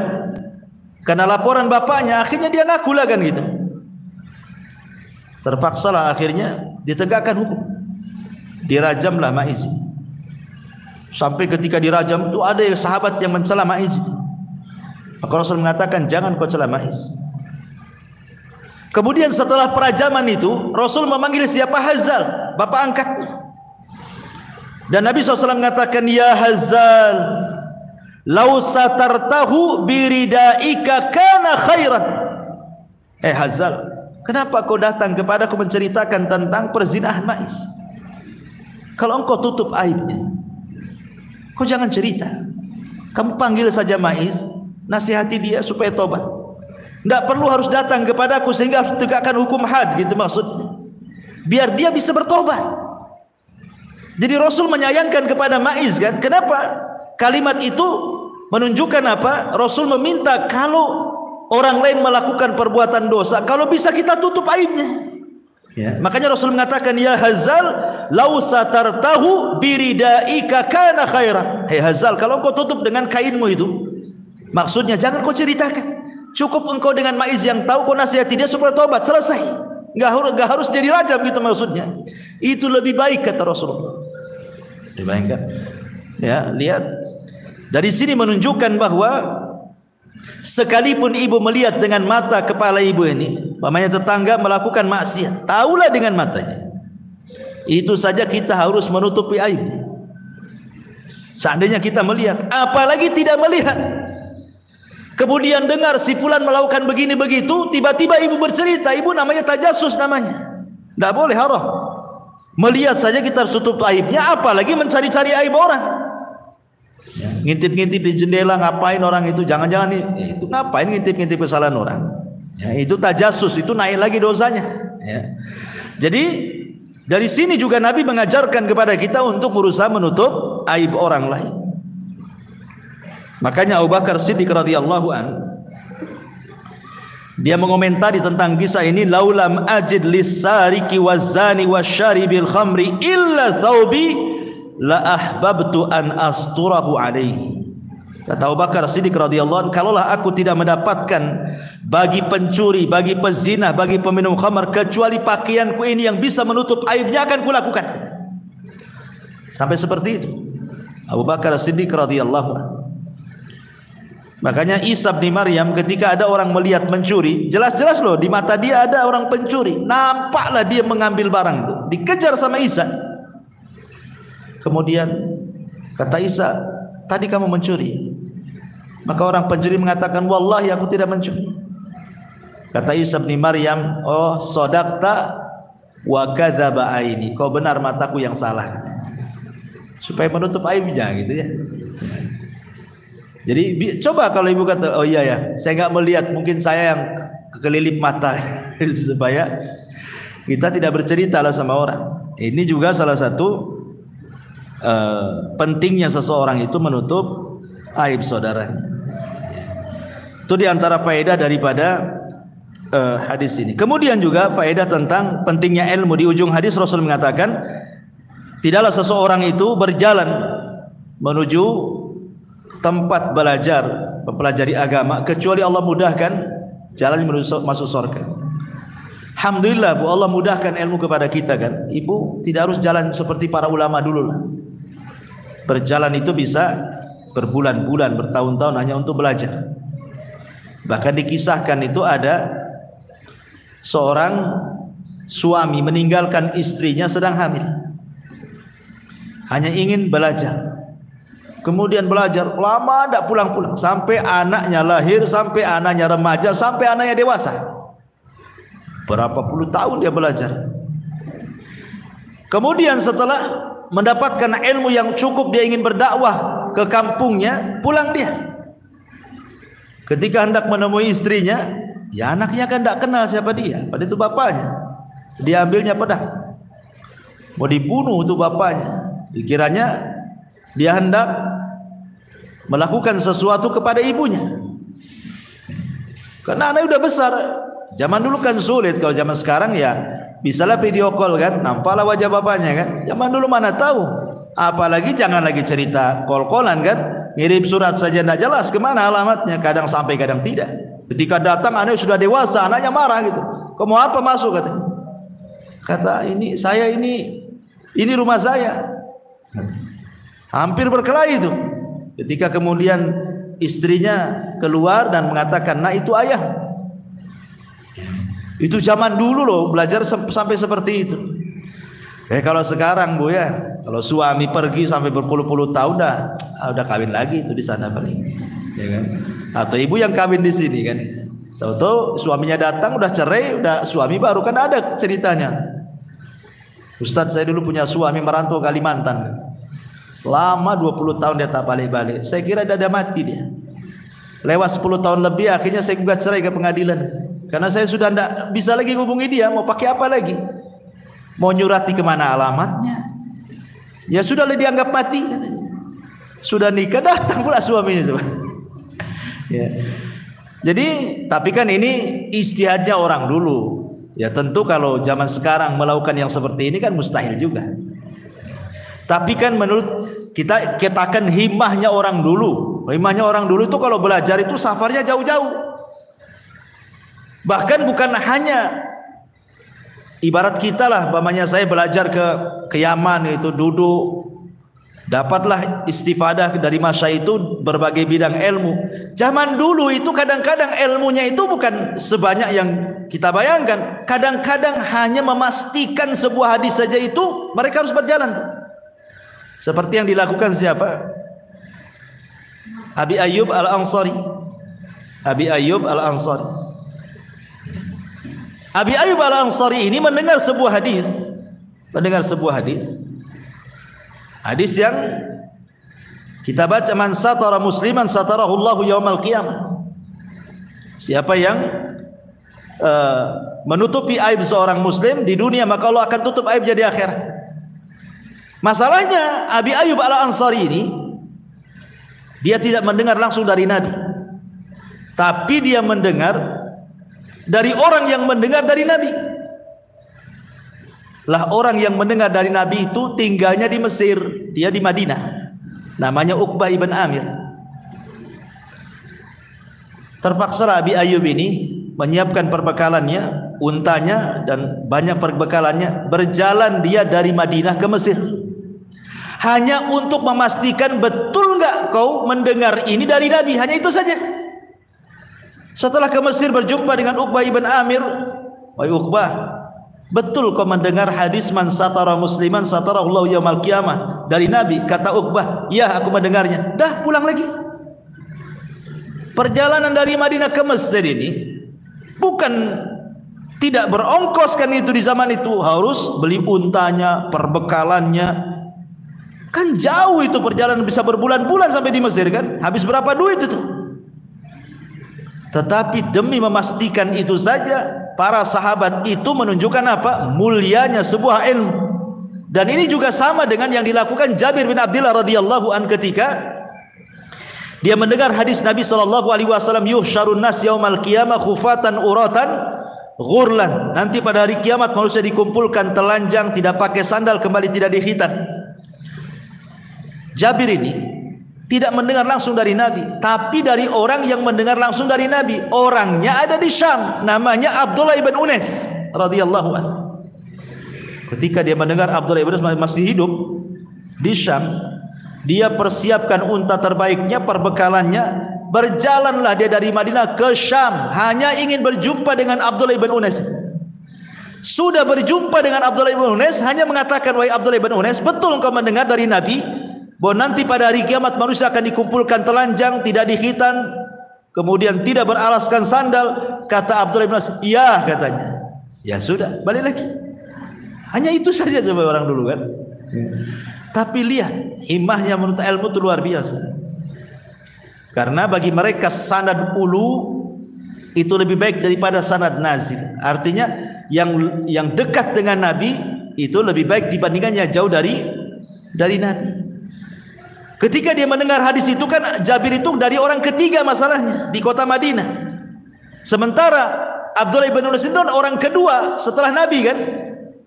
[SPEAKER 1] karena laporan bapaknya. Akhirnya dia ngaku lah kan gitu. Terpaksalah akhirnya ditegakkan hukum, dirajamlah Ma'iz. Sampai ketika dirajam itu ada sahabat yang mencela Ma'iz itu. Maka Rasul mengatakan, jangan kau cela Ma'iz. Kemudian setelah perajaman itu Rasul memanggil siapa? Hazal, bapak angkatnya. Dan Nabi SAW mengatakan, ya Hazal, lau satartahu biridaika kana khairan. Hazal, kenapa kau datang kepadaku menceritakan tentang perzinahan Ma'iz? Kalau engkau tutup aibnya, kau jangan cerita. Kamu panggil saja Ma'iz, nasihati dia supaya tobat. Tidak perlu harus datang kepadaku sehingga harus tegakkan hukum had, gitu maksudnya. Biar dia bisa bertobat. Jadi Rasul menyayangkan kepada Ma'iz kan. Kenapa? Kalimat itu menunjukkan apa? Rasul meminta kalau orang lain melakukan perbuatan dosa, kalau bisa kita tutup aibnya. Ya. Makanya Rasul mengatakan, ya Hazal, lau satartahu biridaika kana khairan. Hazal, kalau engkau tutup dengan kainmu itu, maksudnya jangan kau ceritakan. Cukup engkau dengan Ma'iz yang tahu, kau nasihati dia supaya tobat, selesai. Enggak harus dia dirajam gitu maksudnya. Itu lebih baik kata Rasulullah. Dibayangkan? Ya, lihat. Dari sini menunjukkan bahwa sekalipun ibu melihat dengan mata kepala ibu ini, umpamanya tetangga melakukan maksiat, tahulah dengan matanya, itu saja kita harus menutupi aibnya. Seandainya kita melihat, apalagi tidak melihat, kemudian dengar si fulan melakukan begini begitu, tiba-tiba ibu bercerita, ibu namanya tajasus namanya, tidak boleh, haram. Melihat saja kita harus tutup aibnya, apalagi mencari-cari aib orang. Ya, ngintip-ngintip di jendela, ngapain orang itu? Jangan-jangan itu ngapain ngintip-ngintip kesalahan orang? Ya, itu tajasus, itu naik lagi dosanya. Ya. Jadi dari sini juga Nabi mengajarkan kepada kita untuk berusaha menutup aib orang lain. Makanya Abu Bakar Siddiq radhiyallahu an, dia mengomentari tentang kisah ini, laulam ajid lis-sariqi waz-zani wasyaribil khamri illa thawbi la ahbabtu an asturahu alaihi. Kata Abu Bakar Siddiq radhiyallahu anhu, kalaulah aku tidak mendapatkan bagi pencuri, bagi pezina, bagi peminum khamar kecuali pakaianku ini yang bisa menutup aibnya, akan kulakukan. Sampai seperti itu Abu Bakar Siddiq radhiyallahu anhu. Makanya Isa bin Maryam ketika ada orang melihat mencuri, jelas-jelas loh di mata dia ada orang pencuri, nampaklah dia mengambil barang itu, dikejar sama Isa. Kemudian kata Isa, tadi kamu mencuri? Maka orang pencuri mengatakan, wallahi aku tidak mencuri. Kata Isa bin Maryam, oh sodaqta wa kadzaba aini, kau benar, mataku yang salah. Supaya menutup aibnya gitu ya. Jadi coba kalau ibu kata, oh iya ya, saya nggak melihat, mungkin saya yang kelilip mata. Supaya kita tidak bercerita lah sama orang. Ini juga salah satu pentingnya seseorang itu menutup aib saudaranya. Itu diantara faedah daripada hadis ini. Kemudian juga faedah tentang pentingnya ilmu. Di ujung hadis Rasul mengatakan, tidaklah seseorang itu berjalan menuju tempat belajar, mempelajari agama, kecuali Allah mudahkan jalan menuju masuk surga. Alhamdulillah Bu, Allah mudahkan ilmu kepada kita kan. Ibu tidak harus jalan seperti para ulama dulu lah. Berjalan itu bisa berbulan-bulan, bertahun-tahun hanya untuk belajar. Bahkan dikisahkan itu ada seorang suami meninggalkan istrinya sedang hamil, hanya ingin belajar. Kemudian belajar lama tidak pulang-pulang, sampai anaknya lahir, sampai anaknya remaja, sampai anaknya dewasa. Berapa puluh tahun dia belajar. Kemudian setelah mendapatkan ilmu yang cukup, dia ingin berdakwah ke kampungnya, pulang dia. Ketika hendak menemui istrinya, ya anaknya kan tidak kenal siapa dia, padahal itu bapaknya. Dia ambilnya pedang, mau dibunuh itu bapaknya. Dikiranya dia hendak melakukan sesuatu kepada ibunya, karena anaknya udah besar. Zaman dulu kan sulit, kalau zaman sekarang ya bisalah video call kan, nampaklah wajah bapaknya kan. Zaman dulu mana tahu, apalagi jangan lagi cerita call-callan kan, ngirim surat saja tidak jelas kemana alamatnya, kadang sampai kadang tidak. Ketika datang anaknya sudah dewasa, anaknya marah gitu, kau mau apa masuk katanya. Kata ini saya ini rumah saya. Hampir berkelahi itu. Ketika kemudian istrinya keluar dan mengatakan, nah itu ayah. Itu zaman dulu loh, belajar sampai seperti itu. Kalau sekarang Bu ya, kalau suami pergi sampai berpuluh-puluh tahun udah kawin lagi itu di sana paling, ya kan? Atau ibu yang kawin di sini kan. Tahu-tahu suaminya datang udah cerai, udah suami baru, kan ada ceritanya. Ustadz, saya dulu punya suami merantau Kalimantan. Lama 20 tahun dia tak balik-balik. Saya kira dia mati dia. Lewat 10 tahun lebih, akhirnya saya gugat cerai ke pengadilan. Karena saya sudah tidak bisa lagi hubungi dia, mau pakai apa lagi? Mau nyurati kemana alamatnya? Ya sudahlah, dianggap mati katanya. Sudah nikah, datang pula suaminya. Ya. Jadi, tapi kan ini ijtihadnya orang dulu. Ya tentu kalau zaman sekarang melakukan yang seperti ini kan mustahil juga. Tapi kan menurut kita akan himmahnya orang dulu. Himmahnya orang dulu itu kalau belajar itu safarnya jauh-jauh. Bahkan bukan hanya ibarat kita lah, umpamanya saya belajar ke Yaman itu, duduk dapatlah istifadah dari masa itu berbagai bidang ilmu. Zaman dulu itu kadang-kadang ilmunya itu bukan sebanyak yang kita bayangkan. Kadang-kadang hanya memastikan sebuah hadis saja itu mereka harus berjalan tuh. Seperti yang dilakukan siapa? Abi Ayyub Al-Ansari. Abi Ayyub Al-Ansari. Abi Ayyub Al-Ansari ini mendengar sebuah hadis. Hadis yang kita baca, man satara musliman satarahullahu yaumal qiyamah. Siapa yang menutupi aib seorang muslim di dunia, maka Allah akan tutup aibnya di akhirat. Masalahnya Abi Ayyub Al-Ansari ini dia tidak mendengar langsung dari Nabi, tapi dia mendengar dari orang yang mendengar dari Nabi. Lah orang yang mendengar dari Nabi itu tinggalnya di Mesir, dia di Madinah. Namanya Uqbah ibn Amir. Terpaksa Abi Ayyub ini menyiapkan perbekalannya, untanya dan banyak perbekalannya, berjalan dia dari Madinah ke Mesir. Hanya untuk memastikan betul enggak kau mendengar ini dari Nabi, hanya itu saja. Setelah ke Mesir berjumpa dengan Uqbah ibn Amir, wahai Uqbah, betul kau mendengar hadis man satara musliman satarallahu yaumal qiyamah dari Nabi? Kata Uqbah, ya aku mendengarnya. Dah pulang lagi. Perjalanan dari Madinah ke Mesir ini bukan tidak berongkos kan, itu di zaman itu harus beli untanya, perbekalannya. Kan jauh itu perjalanan, bisa berbulan-bulan sampai di Mesir kan. Habis berapa duit itu? Tetapi demi memastikan itu saja, para sahabat itu menunjukkan apa? Mulianya sebuah ilmu. Dan ini juga sama dengan yang dilakukan Jabir bin Abdullah radhiyallahu an ketika dia mendengar hadis Nabi sallallahu alaihi wasallam, yuhsyarun nas yaumal qiyamah khufatan uratan ghurlan. Nanti pada hari kiamat manusia dikumpulkan telanjang, tidak pakai sandal, kembali tidak dikhitan. Jabir ini tidak mendengar langsung dari Nabi, tapi dari orang yang mendengar langsung dari Nabi. Orangnya ada di Syam, namanya Abdullah ibn Unais radhiyallahu anhu. Ketika dia mendengar Abdullah ibn Unais masih hidup di Syam, dia persiapkan unta terbaiknya, perbekalannya, berjalanlah dia dari Madinah ke Syam, hanya ingin berjumpa dengan Abdullah ibn Unais. Sudah berjumpa dengan Abdullah ibn Unais, hanya mengatakan, wahai Abdullah ibn Unais, betul engkau mendengar dari Nabi bahwa nanti pada hari kiamat manusia akan dikumpulkan telanjang, tidak dikhitan, kemudian tidak beralaskan sandal? Kata Abdullah ibn Unais, iya katanya. Ya sudah, balik lagi. Hanya itu saja coba orang dulu kan. Tapi lihat himmahnya menuntut ilmu itu luar biasa. Karena bagi mereka sanad ulu itu lebih baik daripada sanad nazil. Artinya yang dekat dengan Nabi itu lebih baik dibandingkan yang jauh dari Nabi. Ketika dia mendengar hadis itu kan, Jabir itu dari orang ketiga masalahnya di kota Madinah. Sementara Abdullah bin Unais itu orang kedua setelah Nabi kan.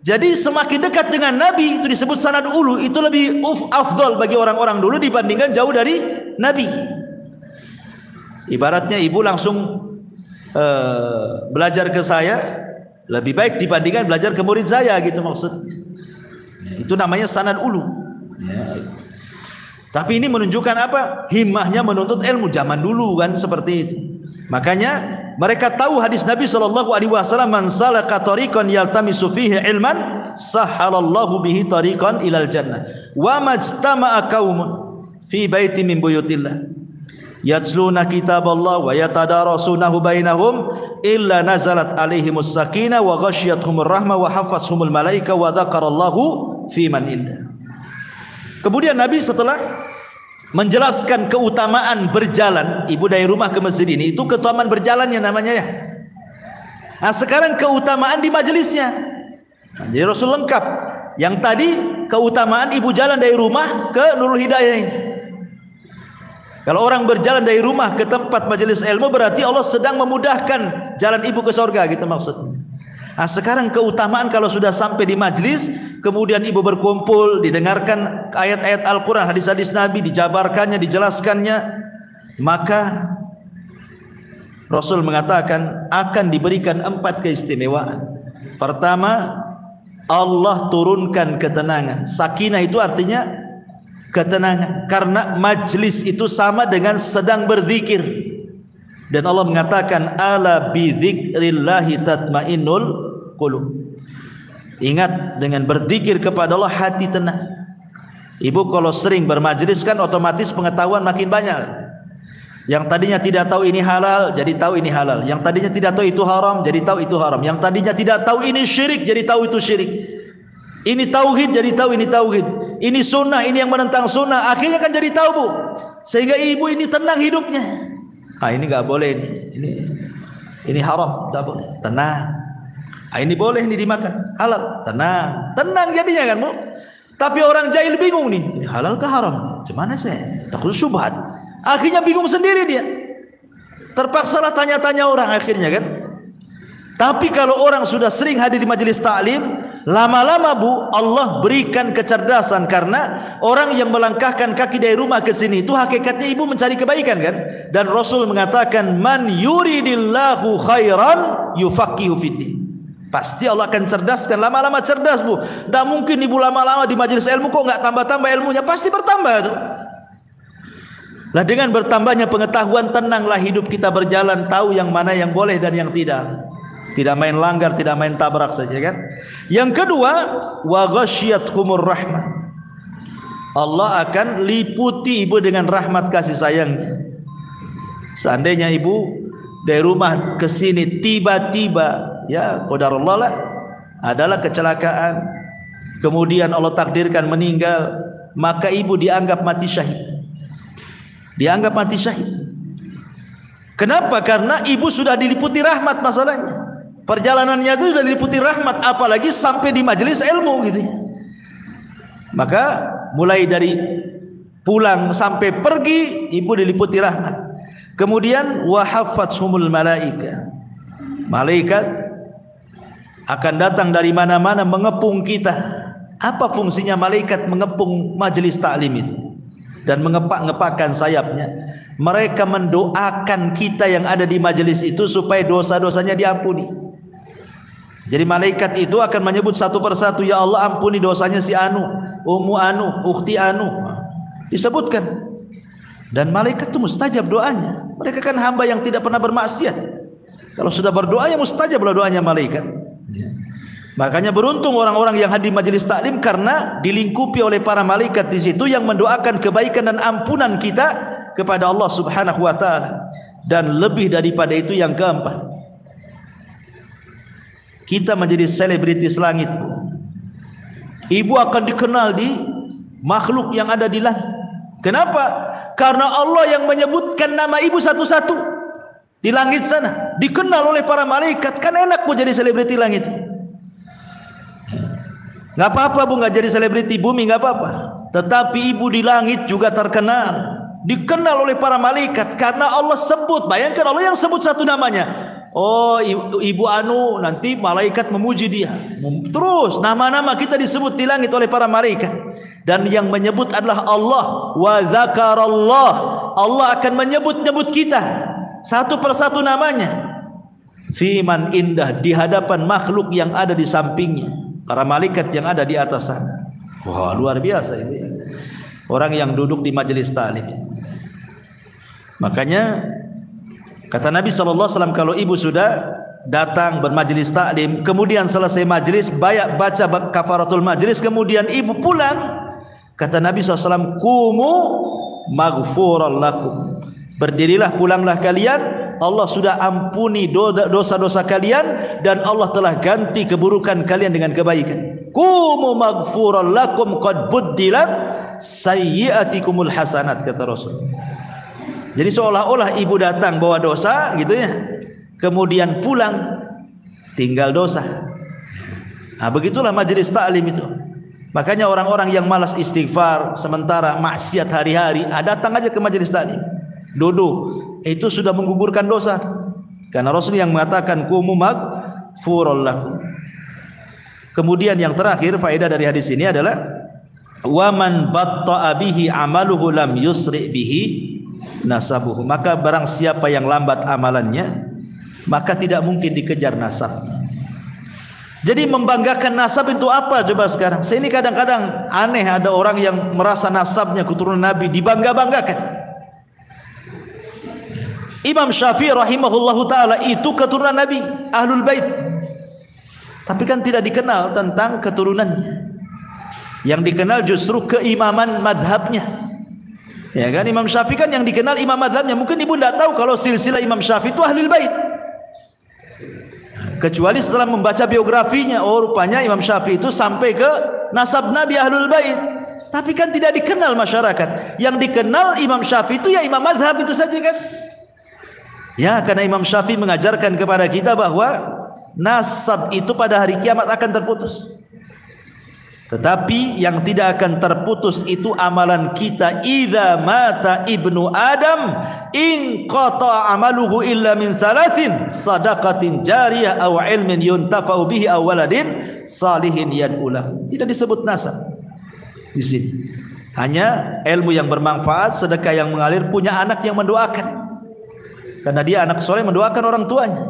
[SPEAKER 1] Jadi semakin dekat dengan Nabi itu disebut sanad ulu, itu lebih afdal bagi orang-orang dulu dibandingkan jauh dari Nabi. Ibaratnya ibu langsung belajar ke saya lebih baik dibandingkan belajar ke murid saya gitu maksudnya. Itu namanya sanad ulu. Ya. Tapi ini menunjukkan apa? Himmahnya menuntut ilmu zaman dulu kan seperti itu. Makanya mereka tahu hadis Nabi sallallahu alaihi wasallam, man salaka tariqan yaltamisu fihi ilman sahhalallahu bihi tariqan ilal jannah wa majtama'a qaumun fi baitin min buyutillah yatluna kitaballah wa yatadarasunahu bainahum illa nazalat alaihimus sakinah wa ghasyiyatuhumur rahmah wa hafathumul malaika wa dzakarallahu fi man indah. Kemudian Nabi setelah menjelaskan keutamaan berjalan, ibu dari rumah ke masjid ini, itu keutamaan berjalannya namanya ya. Nah sekarang keutamaan di majelisnya. Nah, jadi Rasul lengkap. Yang tadi keutamaan ibu jalan dari rumah ke Nurul Hidayah ini. Kalau orang berjalan dari rumah ke tempat majelis ilmu, berarti Allah sedang memudahkan jalan ibu ke surga gitu maksudnya. Nah sekarang keutamaan kalau sudah sampai di majlis, kemudian ibu berkumpul, didengarkan ayat-ayat Al-Quran, hadis-hadis Nabi, dijabarkannya, dijelaskannya, maka Rasul mengatakan akan diberikan 4 keistimewaan. Pertama, Allah turunkan ketenangan. Sakinah itu artinya ketenangan, karena majlis itu sama dengan sedang berzikir. Dan Allah mengatakan ala bi dzikrillahi tatmainnul qulub. Ingat, dengan berzikir kepada Allah hati tenang. Ibu kalau sering bermajlis kan otomatis pengetahuan makin banyak. Yang tadinya tidak tahu ini halal jadi tahu ini halal. Yang tadinya tidak tahu itu haram jadi tahu itu haram. Yang tadinya tidak tahu ini syirik jadi tahu itu syirik. Ini tauhid jadi tahu ini tauhid. Ini sunnah, ini yang menentang sunnah. Akhirnya kan jadi tahu bu. Sehingga ibu ini tenang hidupnya. Ah ini nggak boleh ini haram, nggak boleh. Tenang. Ah ini boleh ini dimakan, halal. Tenang jadinya kan bu. Tapi orang jahil bingung nih, ini halal ke haram? Gimana saya? Takut syubhat. Akhirnya bingung sendiri dia. Terpaksalah tanya-tanya orang akhirnya kan. Tapi kalau orang sudah sering hadir di majelis taklim, lama-lama bu, Allah berikan kecerdasan, karena orang yang melangkahkan kaki dari rumah ke sini itu hakikatnya ibu mencari kebaikan kan. Dan Rasul mengatakan, man yuridillahu khairan yufaqihu fiddin. Pasti Allah akan cerdaskan, lama-lama cerdas bu. Tidak mungkin ibu lama-lama di majelis ilmu kok nggak tambah-tambah ilmunya, pasti bertambah tuh. Lah dengan bertambahnya pengetahuan, tenanglah hidup kita berjalan, tahu yang mana yang boleh dan yang tidak. Tidak main langgar, tidak main tabrak saja kan. Yang kedua, wa ghasyiyatuhumur rahmah. Allah akan liputi ibu dengan rahmat kasih sayangnya. Seandainya ibu dari rumah ke sini tiba-tiba, ya qadarullah lah, adalah kecelakaan, kemudian Allah takdirkan meninggal, maka ibu dianggap mati syahid. Dianggap mati syahid. Kenapa? Karena ibu sudah diliputi rahmat masalahnya. Perjalanannya itu sudah diliputi rahmat, apalagi sampai di majelis ilmu gitu ya. Maka mulai dari pulang sampai pergi ibu diliputi rahmat. Kemudian wa haffathumul malaika. Malaikat akan datang dari mana-mana mengepung kita. Apa fungsinya malaikat mengepung majelis taklim itu dan mengepak-ngepakkan sayapnya? Mereka mendoakan kita yang ada di majelis itu supaya dosa-dosanya diampuni. Jadi malaikat itu akan menyebut satu persatu, ya Allah ampuni dosanya si Anu, Ummu Anu, Ukhti Anu. Disebutkan. Dan malaikat itu mustajab doanya. Mereka kan hamba yang tidak pernah bermaksiat. Kalau sudah berdoa ya mustajablah doanya malaikat. Makanya beruntung orang-orang yang hadir majelis taklim karena dilingkupi oleh para malaikat di situ yang mendoakan kebaikan dan ampunan kita kepada Allah Subhanahu wa taala. Dan lebih daripada itu yang keempat, kita menjadi selebritis langit. Ibu akan dikenal di makhluk yang ada di langit. Kenapa? Karena Allah yang menyebutkan nama ibu satu-satu di langit sana, dikenal oleh para malaikat. Kan enak bu jadi selebriti langit. Nggak apa-apa bu nggak jadi selebriti bumi, nggak apa-apa. Tetapi ibu di langit juga terkenal, dikenal oleh para malaikat karena Allah sebut. Bayangkan Allah yang sebut satu namanya. Oh ibu Anu, nanti malaikat memuji dia. Terus nama-nama kita disebut di langit oleh para malaikat. Dan yang menyebut adalah Allah. Wa dzakarallah. Allah akan menyebut-nyebut kita satu persatu namanya. Fiman indah, di hadapan makhluk yang ada di sampingnya, para malaikat yang ada di atas sana. Wah luar biasa ibu ya. Orang yang duduk di majelis taklim. Makanya kata Nabi SAW, kalau ibu sudah datang bermajelis taklim, kemudian selesai majelis baca kafaratul majelis, kemudian ibu pulang, kata Nabi SAW, kumu maghfuran lakum. Berdirilah, pulanglah kalian, Allah sudah ampuni dosa-dosa kalian dan Allah telah ganti keburukan kalian dengan kebaikan. Kumu maghfuran lakum qad buddilat sayyiatikumul hasanat, kata Rasul. Jadi seolah-olah ibu datang bawa dosa gitu ya, kemudian pulang tinggal dosa. Nah, begitulah majelis taklim itu. Makanya orang-orang yang malas istighfar sementara maksiat hari-hari, datang aja ke majelis taklim, duduk, itu sudah menggugurkan dosa. Karena Rasul yang mengatakan kumu maghfuran lakum. Kemudian yang terakhir faedah dari hadis ini adalah waman batta'a bihi amaluhu lam yusri bihi nasabuhu. Maka barang siapa yang lambat amalannya, maka tidak mungkin dikejar nasabnya. Jadi membanggakan nasab itu apa coba sekarang? Saya ini kadang-kadang aneh, ada orang yang merasa nasabnya keturunan Nabi dibangga-banggakan. Imam Syafi'i rahimahullahu taala itu keturunan Nabi, Ahlul Bait. Tapi kan tidak dikenal tentang keturunannya. Yang dikenal justru keimaman madhabnya. Ya kan, Imam Syafi'i kan yang dikenal imam madhabnya. Mungkin ibu tidak tahu kalau silsilah Imam Syafi'i itu Ahlul Bait. Kecuali setelah membaca biografinya, oh rupanya Imam Syafi'i itu sampai ke nasab Nabi Ahlul Bait. Tapi kan tidak dikenal masyarakat. Yang dikenal Imam Syafi'i itu ya imam madhab itu saja kan. Ya, karena Imam Syafi'i mengajarkan kepada kita bahwa nasab itu pada hari kiamat akan terputus. Tetapi yang tidak akan terputus itu amalan kita. Idza mata ibnu Adam in qata amaluhu illa min thalathin sadaqatin jariyah aw ilmin yuntafa'u bihi aw waladin salihin yad'ulah. Tidak disebut nasab di sini. Hanya ilmu yang bermanfaat, sedekah yang mengalir, punya anak yang mendoakan. Karena dia anak soleh mendoakan orang tuanya.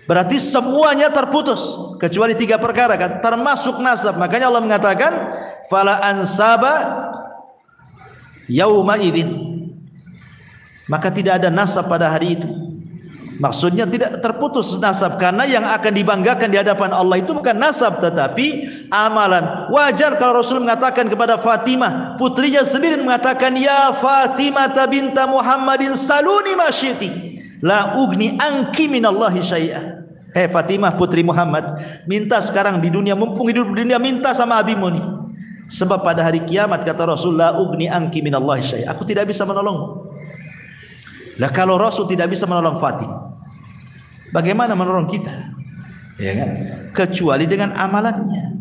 [SPEAKER 1] Berarti semuanya terputus kecuali 3 perkara kan, termasuk nasab. Makanya Allah mengatakan fala ansaba yauma idzin. Maka tidak ada nasab pada hari itu. Maksudnya tidak terputus nasab, karena yang akan dibanggakan di hadapan Allah itu bukan nasab tetapi amalan. wajar kalau Rasul mengatakan kepada Fatimah, putrinya sendiri mengatakan, ya Fatimah binta Muhammadin saluni ma syi'ti la ugni anki minallahi syai'ah. Fatimah putri Muhammad, minta sekarang di dunia, mumpung hidup di dunia, minta sama abimu nih. Sebab pada hari kiamat kata Rasul, la ugni anki minallahi syai'ah, aku tidak bisa menolongmu. Lah kalau Rasul tidak bisa menolong Fatimah, bagaimana menolong kita? Ya kan? Kecuali dengan amalannya.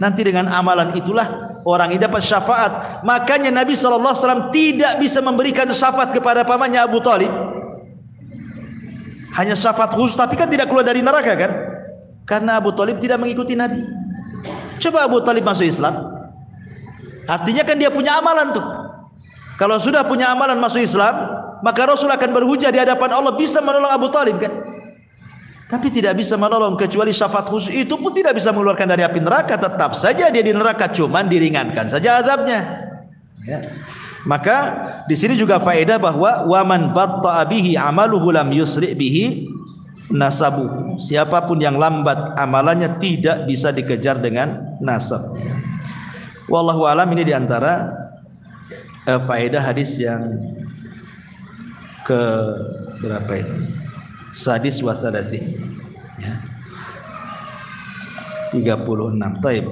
[SPEAKER 1] Nanti dengan amalan itulah orang ini dapat syafaat. Makanya Nabi SAW tidak bisa memberikan syafaat kepada pamannya Abu Talib. Hanya syafaat khusus, tapi kan tidak keluar dari neraka kan? Karena Abu Talib tidak mengikuti Nabi. Coba Abu Talib masuk Islam, artinya kan dia punya amalan tuh. Kalau sudah punya amalan masuk Islam, maka Rasul akan berhujah di hadapan Allah, bisa menolong Abu Talib kan? Tapi tidak bisa menolong, kecuali syafaat khusus itu pun tidak bisa mengeluarkan dari api neraka. Tetap saja dia di neraka, cuman diringankan saja azabnya. Ya. Maka di sini juga faedah bahwa waman batta'a bihi amaluhu lam yusri' bihi nasabuhu. Siapapun yang lambat amalannya tidak bisa dikejar dengan nasabnya. Wallahu alam, ini diantara faedah hadis yang ke berapa itu? Sadis wa thalathin, ya. 36. Taib.